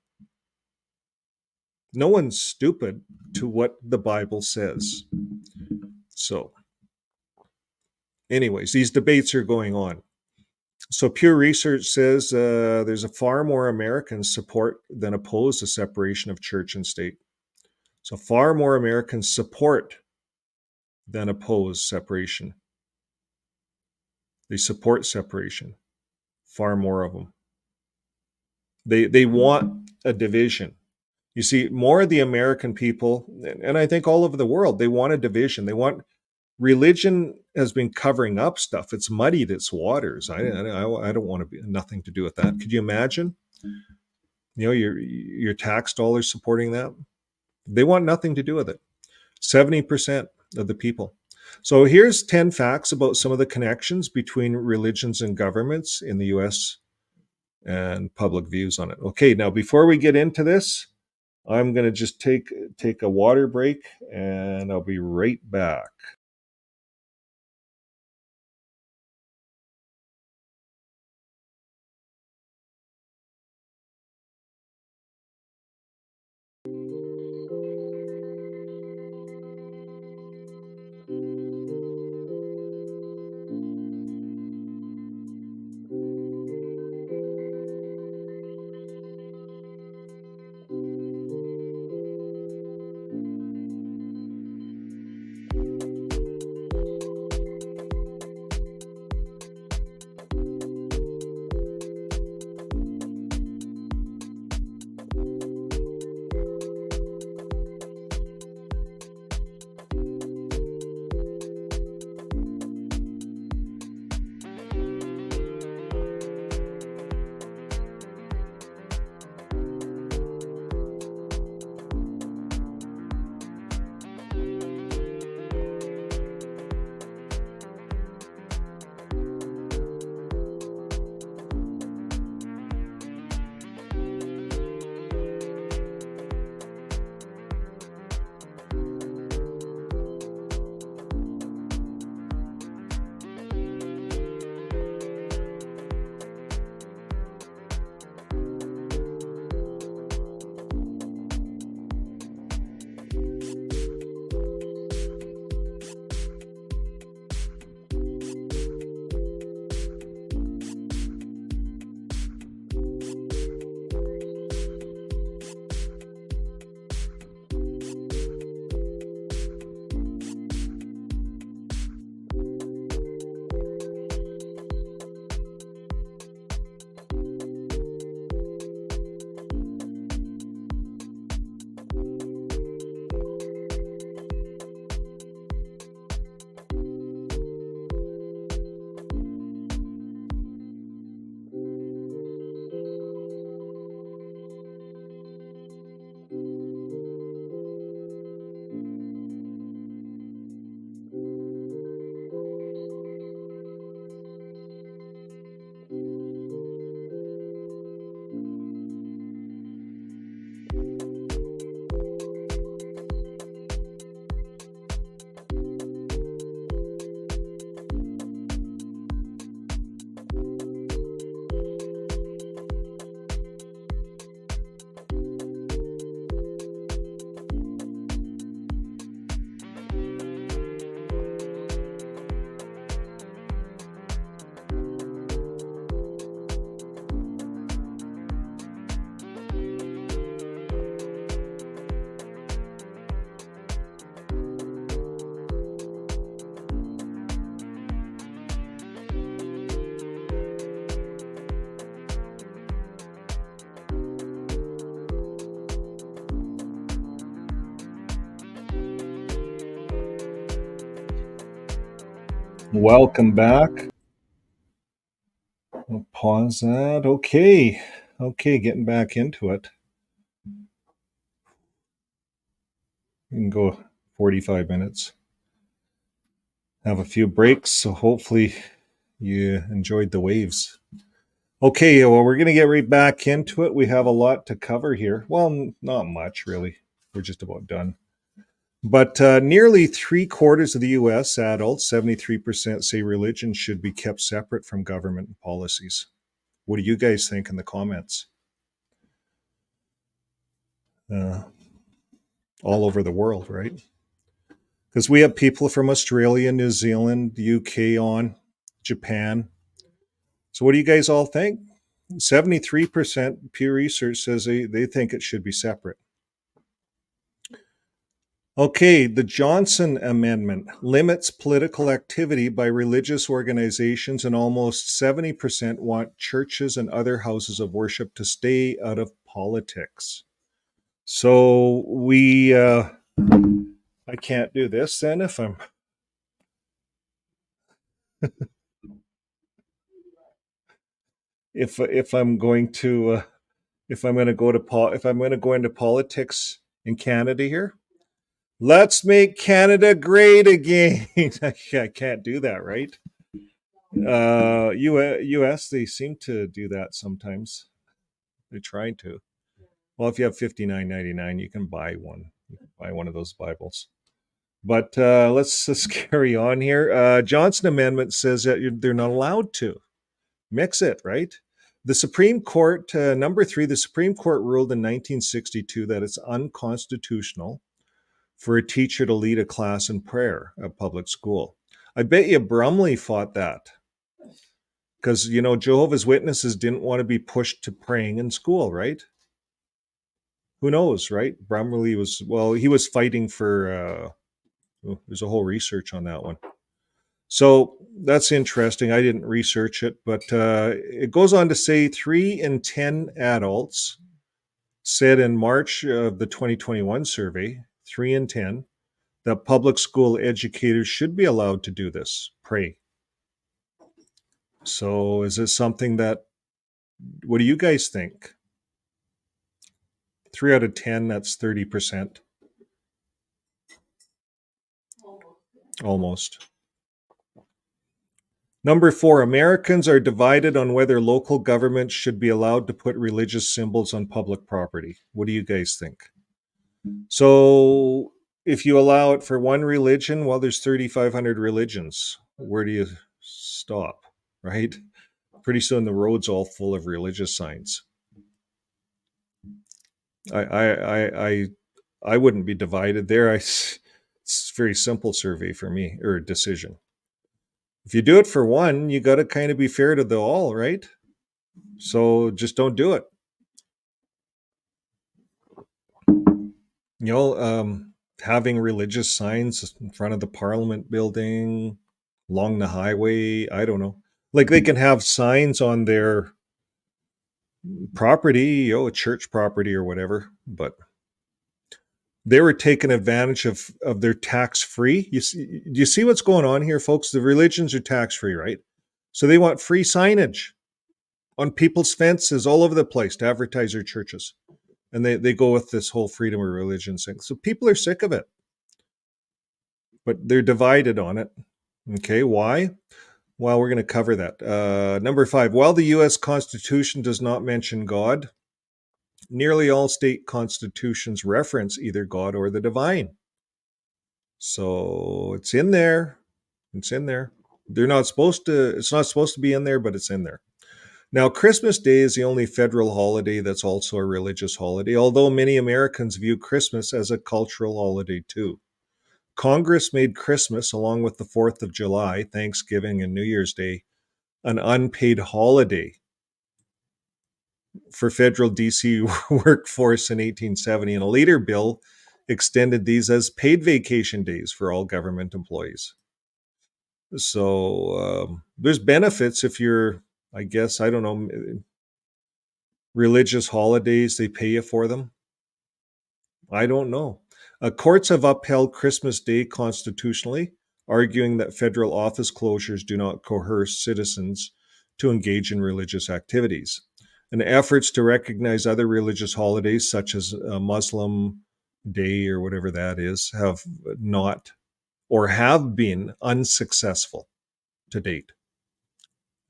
No one's stupid to what the Bible says. So anyways, these debates are going on. So Pew Research says there's a far more Americans support than oppose the separation of church and state. So far more Americans support than oppose separation. They support separation. Far more of them. They want a division. You see, more of the American people, and I think all over the world, they want a division. They want religion has been covering up stuff. It's muddied its waters. I don't want to be nothing to do with that. Could you imagine? You know, your tax dollars supporting that. They want nothing to do with it. 70% of the people. So here's 10 facts about some of the connections between religions and governments in the US and public views on it. Okay, now before we get into this, I'm going to just take a water break and I'll be right back. Welcome back. I'll pause that. Okay, getting back into it. You can go 45 minutes. Have a few breaks, so hopefully you enjoyed the waves. Okay, well, we're going to get right back into it. We have a lot to cover here. Well, not much, really. We're just about done. But nearly 3/4 of the U.S. adults, 73%, say religion should be kept separate from government policies. What do you guys think in the comments? All over the world, right? Because we have people from Australia, New Zealand, the UK on, Japan. So what do you guys all think? 73% Pew Research says they think it should be separate. Okay, the Johnson Amendment limits political activity by religious organizations, and almost 70% want churches and other houses of worship to stay out of politics. So I can't do this then if I'm if I'm going to go into politics in Canada here. Let's make Canada great again. I can't do that, right? US, they seem to do that sometimes. They're trying to. Well, if you have $59.99, you can buy one. You can buy one of those Bibles. But let's carry on here. Johnson Amendment says that they're not allowed to mix it, right? The Supreme Court, number 3, the Supreme Court ruled in 1962 that it's unconstitutional for a teacher to lead a class in prayer at public school. I bet you Brumley fought that because, Jehovah's Witnesses didn't want to be pushed to praying in school, right? Who knows, right? Brumley he was fighting for, there's a whole research on that one. So that's interesting. I didn't research it, but it goes on to say 3 in 10 adults said in March of the 2021 survey, 3 in 10, that public school educators should be allowed to do this, pray. So is this something what do you guys think? 3 out of 10, that's 30%. Almost. Number 4, Americans are divided on whether local governments should be allowed to put religious symbols on public property. What do you guys think? So if you allow it for one religion, well, there's 3,500 religions. Where do you stop, right? Pretty soon the road's all full of religious signs. I wouldn't be divided there. It's a very simple survey for me, or decision. If you do it for one, you got to kind of be fair to the all, right? So just don't do it. Having religious signs in front of the Parliament building, along the highway, I don't know. Like they can have signs on their property, a church property or whatever, but they were taking advantage of their tax-free. Do you see what's going on here, folks? The religions are tax-free, right? So they want free signage on people's fences all over the place to advertise their churches. And they go with this whole freedom of religion thing. So people are sick of it. But they're divided on it. Okay, why? Well, we're going to cover that. Number 5, while the U.S. Constitution does not mention God, nearly all state constitutions reference either God or the divine. So it's in there. It's in there. It's not supposed to be in there, but it's in there. Now, Christmas Day is the only federal holiday that's also a religious holiday, although many Americans view Christmas as a cultural holiday too. Congress made Christmas, along with the 4th of July, Thanksgiving, and New Year's Day, an unpaid holiday for federal DC workforce in 1870, and a later bill extended these as paid vacation days for all government employees. So there's benefits if you're, I guess, I don't know, religious holidays, they pay you for them. I don't know. Courts have upheld Christmas Day constitutionally, arguing that federal office closures do not coerce citizens to engage in religious activities. And efforts to recognize other religious holidays, such as Muslim Day or whatever that is, have not or have been unsuccessful to date.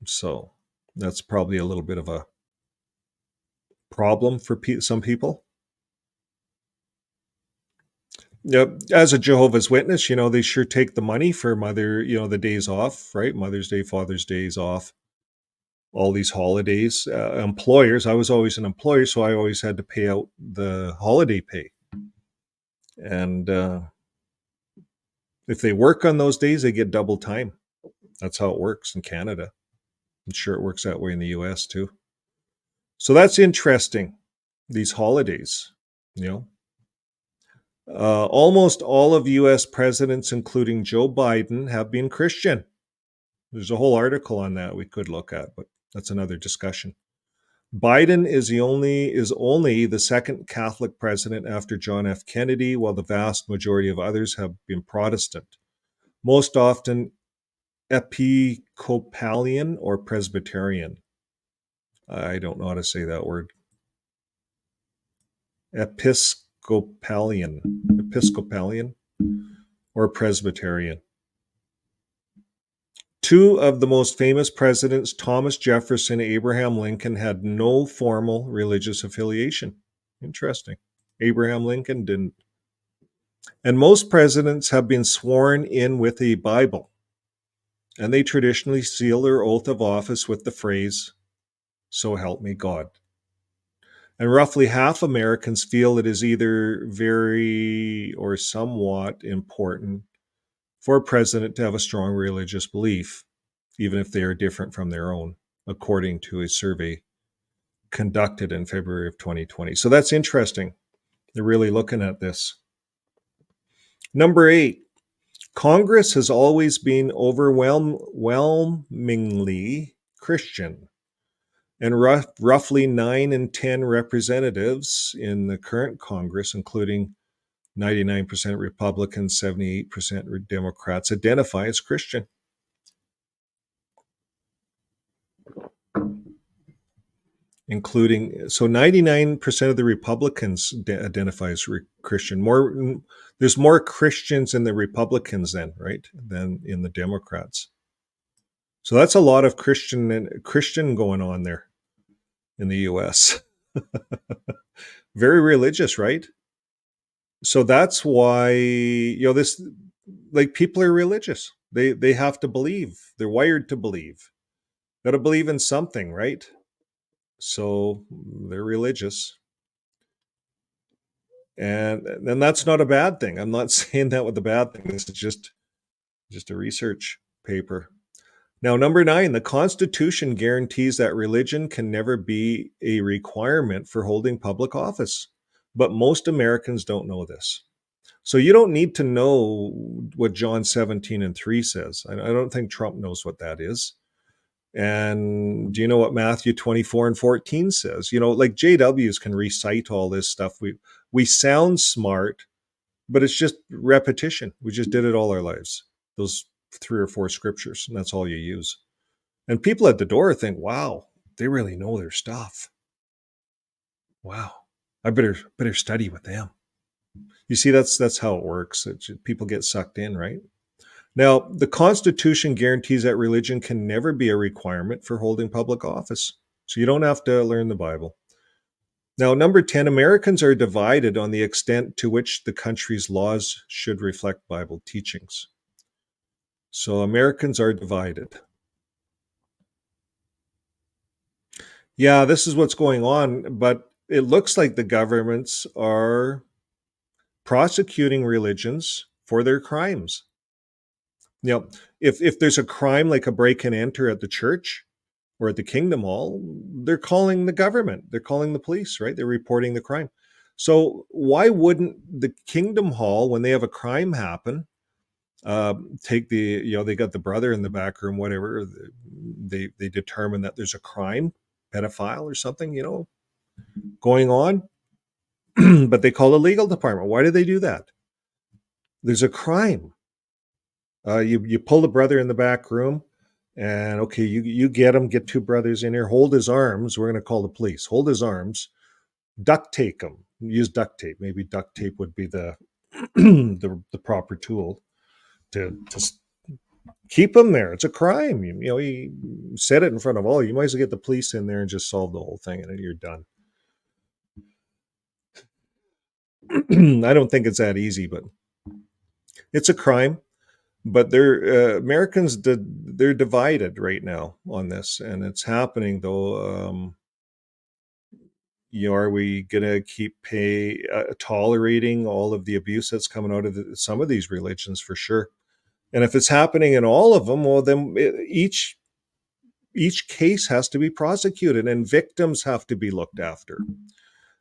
So that's probably a little bit of a problem for some people. As a Jehovah's Witness, they sure take the money for the days off, right? Mother's Day, Father's Days off, all these holidays. Employers, I was always an employer, so I always had to pay out the holiday pay. And if they work on those days, they get double time. That's how it works in Canada. I'm sure it works that way in the US too. So that's interesting, these holidays, almost all of US presidents, including Joe Biden, have been Christian. There's a whole article on that we could look at, but that's another discussion. Biden is only the second Catholic president after John F. Kennedy, while the vast majority of others have been Protestant, most often Episcopalian or Presbyterian. I don't know how to say that word. Episcopalian or Presbyterian. Two of the most famous presidents, Thomas Jefferson and Abraham Lincoln, had no formal religious affiliation. Interesting. Abraham Lincoln didn't. And most presidents have been sworn in with a Bible, and they traditionally seal their oath of office with the phrase, "So help me God." And roughly half Americans feel it is either very or somewhat important for a president to have a strong religious belief, even if they are different from their own, according to a survey conducted in February of 2020. So that's interesting. They're really looking at this. Number 8, Congress has always been overwhelmingly Christian, and roughly 9 in 10 representatives in the current Congress, including 99% Republicans, 78% Democrats, identify as Christian. So 99% of the Republicans identify as Christian. There's more Christians in the Republicans then, right, than in the Democrats. So that's a lot of Christian going on there in the US. Very religious, right? So that's why, people are religious. They have to believe. They're wired to believe. Got to believe in something, right? So they're religious. And that's not a bad thing. I'm not saying that with a bad thing. This is just a research paper. Now, number 9, the Constitution guarantees that religion can never be a requirement for holding public office. But most Americans don't know this. So you don't need to know what John 17:3 says. I don't think Trump knows what that is. And do you know what Matthew 24:14 says? Like JWs can recite all this stuff. We sound smart, but it's just repetition. We just did it all our lives. Those 3 or 4 scriptures, and that's all you use. And people at the door think, wow, they really know their stuff. Wow, I better study with them. You see, that's how it works. People get sucked in, right? Now, the Constitution guarantees that religion can never be a requirement for holding public office. So you don't have to learn the Bible. Now, number 10, Americans are divided on the extent to which the country's laws should reflect Bible teachings. So Americans are divided. Yeah, this is what's going on, but it looks like the governments are prosecuting religions for their crimes. If there's a crime like a break and enter at the church or at the Kingdom Hall, they're calling the government, they're calling the police, right? They're reporting the crime. So why wouldn't the Kingdom Hall, when they have a crime happen, take they got the brother in the back room, whatever, they determine that there's a crime, pedophile or something, going on, but they call the legal department. Why do they do that? There's a crime. You pull the brother in the back room, and okay, you get him, get 2 brothers in here, hold his arms. We're going to call the police. Hold his arms, duct tape him. Use duct tape. Maybe duct tape would be the the proper tool to keep him there. It's a crime. You said it in front of all. You might as well get the police in there and just solve the whole thing, and then you're done. I don't think it's that easy, but it's a crime. But Americans, they're divided right now on this, and it's happening though. Are we gonna keep tolerating all of the abuse that's coming out of some of these religions? For sure. And if it's happening in all of them, well, then each each case has to be prosecuted and victims have to be looked after.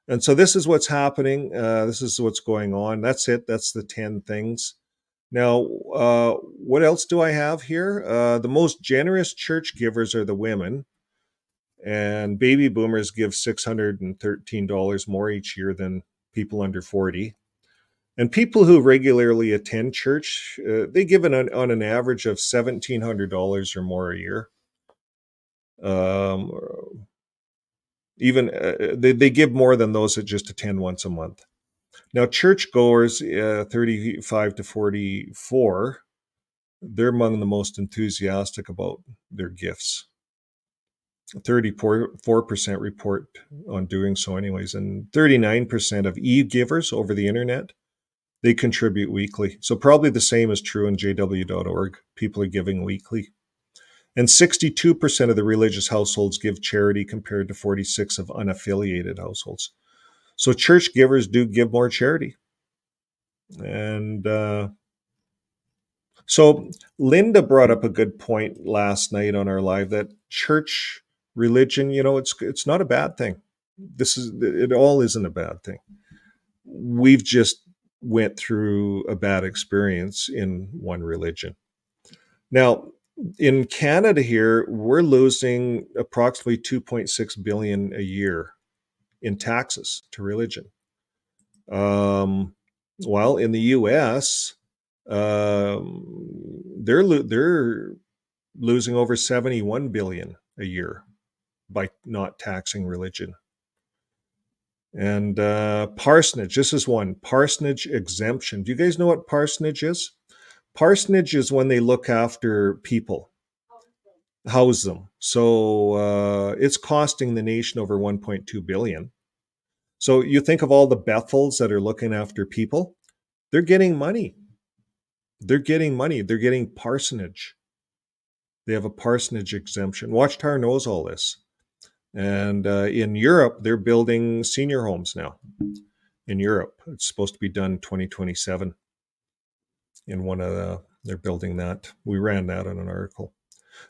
And so this is what's happening. This is what's going on. That's it. That's the 10 things. Now, what else do I have here? The most generous church givers are the women. And baby boomers give $613 more each year than people under 40. And people who regularly attend church, they give on an average of $1,700 or more a year. They give more than those that just attend once a month. Now, churchgoers, 35 to 44, they're among the most enthusiastic about their gifts. 34% report on doing so anyways, and 39% of e-givers over the internet, they contribute weekly. So probably the same is true in jw.org. People are giving weekly. And 62% of the religious households give charity compared to 46% of unaffiliated households. So church givers do give more charity. And so Linda brought up a good point last night on our live that church religion, it's not a bad thing. It all isn't a bad thing. We've just went through a bad experience in one religion. Now, in Canada here, we're losing approximately $2.6 billion a year in taxes to religion. While in the U.S., they're losing over $71 billion a year by not taxing religion. And parsonage, this is one, parsonage exemption. Do you guys know what parsonage is? Parsonage is when they look after people, house them. So it's costing the nation over $1.2 billion. So you think of all the Bethels that are looking after people, they're getting money. They're getting parsonage. They have a parsonage exemption. Watchtower knows all this. And in Europe, they're building senior homes now. In Europe, it's supposed to be done 2027. They're building that. We ran that on an article.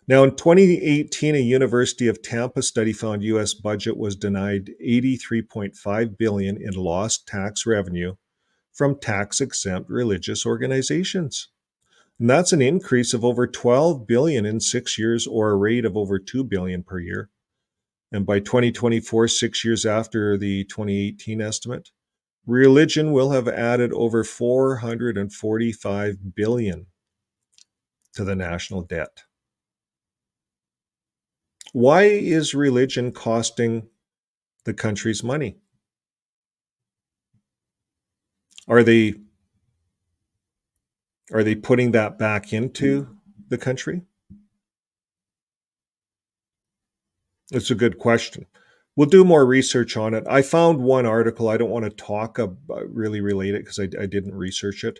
Now, in 2018, a University of Tampa study found U.S. budget was denied $83.5 billion in lost tax revenue from tax-exempt religious organizations. And that's an increase of over $12 billion in 6 years, or a rate of over $2 billion per year. And by 2024, 6 years after the 2018 estimate, religion will have added over $445 billion to the national debt. Why is religion costing the country's money? Are they putting that back into the country? It's a good question. We'll do more research on it. I found one article. I don't want to talk about really relate it because I didn't research it.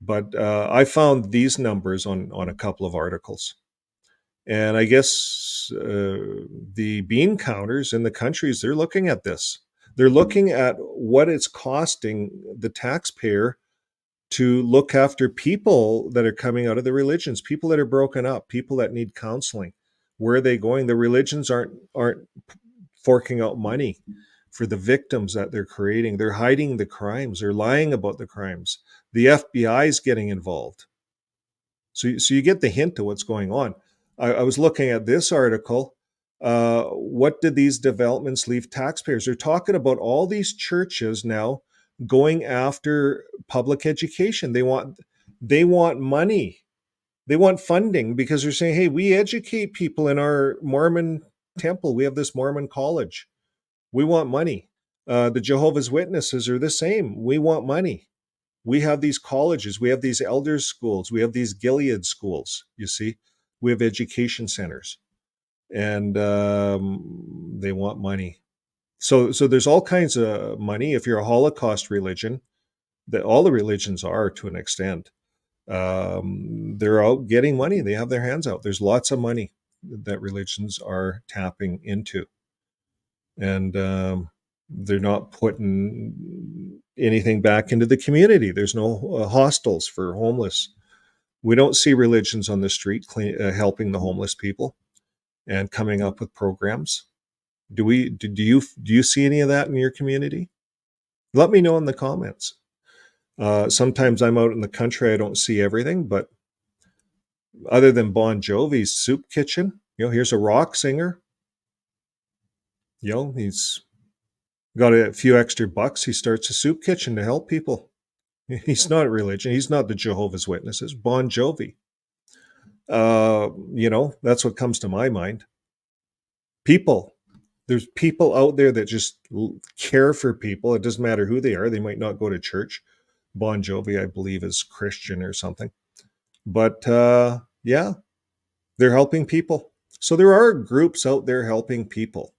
But I found these numbers on a couple of articles. And I guess the bean counters in the countries, they're looking at this. They're looking at what it's costing the taxpayer to look after people that are coming out of the religions, people that are broken up, people that need counseling. Where are they going? The religions aren't forking out money for the victims that they're creating. They're hiding the crimes. They're lying about the crimes. The FBI is getting involved. So you get the hint of what's going on. I was looking at this article. What did these developments leave taxpayers? They're talking about all these churches now going after public education. They want money. They want funding because they're saying, hey, we educate people in our Mormon temple. We have this Mormon college. We want money. The Jehovah's Witnesses are the same. We want money. We have these colleges. We have these elders schools. We have these Gilead schools, you see. We have education centers. And they want money. So there's all kinds of money. If you're a Holocaust religion, that all the religions are to an extent, they're out getting money. They have their hands out. There's lots of money that religions are tapping into. And they're not putting anything back into the community. There's no hostels for homeless. We don't see religions on the street helping the homeless people. and coming up with programs. Do you see any of that in your community? Let me know in the comments. Sometimes I'm out in the country, I don't see everything, but other than Bon Jovi's Soup Kitchen, here's a rock singer. He's got a few extra bucks. He starts a soup kitchen to help people. He's not a religion. He's not the Jehovah's Witnesses. Bon Jovi. That's what comes to my mind. People. There's people out there that just care for people. It doesn't matter who they are. They might not go to church. Bon Jovi, I believe, is Christian or something. But yeah, they're helping people. So there are groups out there helping people.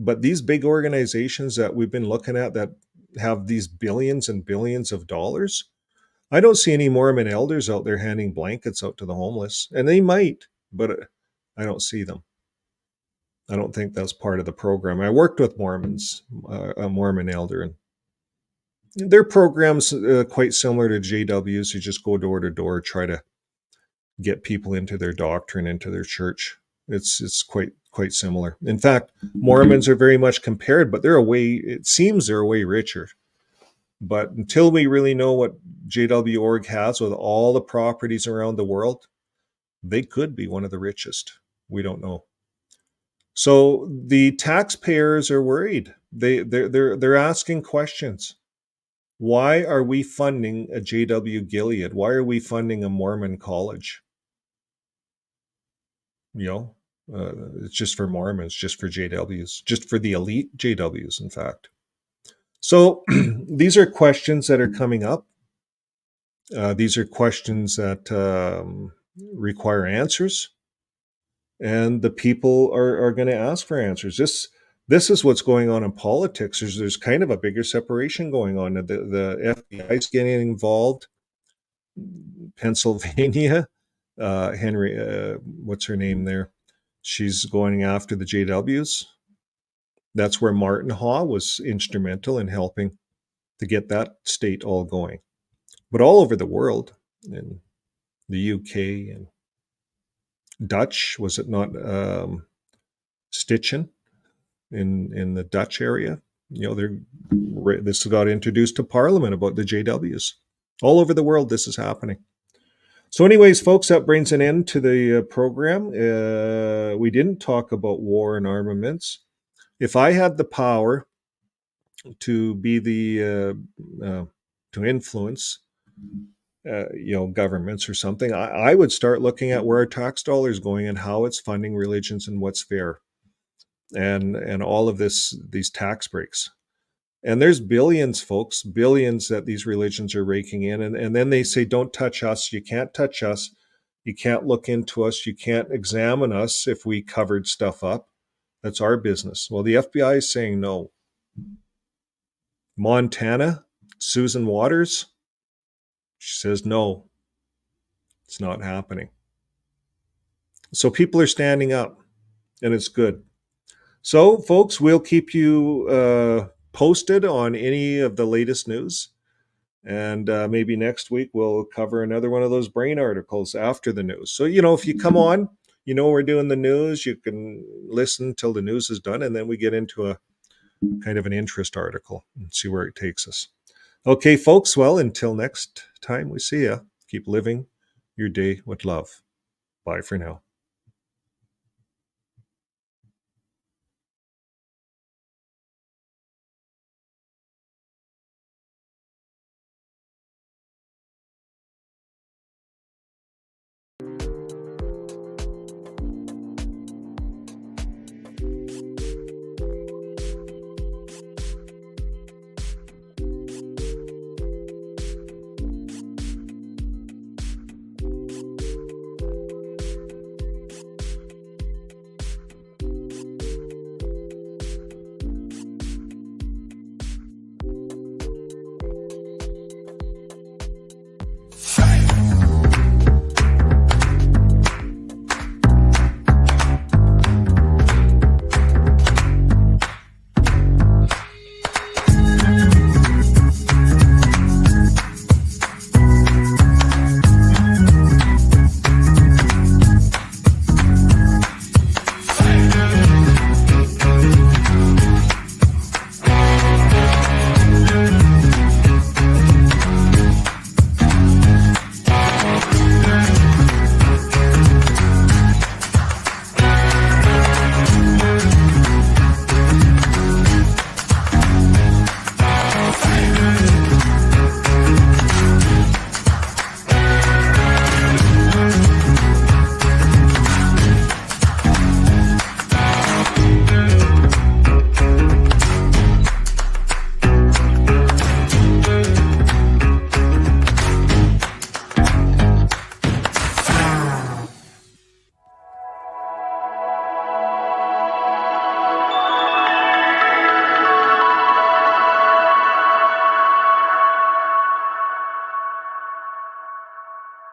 But these big organizations that we've been looking at that have these billions and billions of dollars, I don't see any Mormon elders out there handing blankets out to the homeless. And they might, but I don't see them. I don't think that's part of the program. I worked with Mormons, a Mormon elder, and their program's quite similar to JWs. You just go door to door, try to get people into their doctrine, into their church. It's quite similar. In fact, Mormons are very much compared, but it seems they're a way richer. But until we really know what JW.org has with all the properties around the world, they could be one of the richest. We don't know. So the taxpayers are worried. They're asking questions. Why are we funding a JW Gilead? Why are we funding a Mormon college? It's just for Mormons, just for JWs, just for the elite JWs, in fact. So these are questions that are coming up. These are questions that require answers. And the people are going to ask for answers. This is what's going on in politics. There's kind of a bigger separation going on. The FBI is getting involved. Pennsylvania, Henry, what's her name there? She's going after the JWs. That's where Martin Haw was instrumental in helping to get that state all going. But all over the world, in the UK and Dutch, was it not Stitchen in the Dutch area? This got introduced to Parliament about the JWs. All over the world, this is happening. So anyways, folks, that brings an end to the program. We didn't talk about war and armaments. If I had the power to be to influence governments or something, I would start looking at where our tax dollar is going and how it's funding religions and what's fair, and all of these tax breaks. And there's billions, folks, billions that these religions are raking in, and then they say, don't touch us, you can't touch us, you can't look into us, you can't examine us if we covered stuff up. That's our business. Well, the FBI is saying no. Montana, Susan Waters, she says, no, it's not happening. So people are standing up, and it's good. So, folks, we'll keep you posted on any of the latest news. And maybe next week we'll cover another one of those brain articles after the news. So, if you come on, we're doing the news, you can listen till the news is done, and then we get into a kind of an interest article and see where it takes us. Okay, folks, well, until next time we see you, keep living your day with love. Bye for now.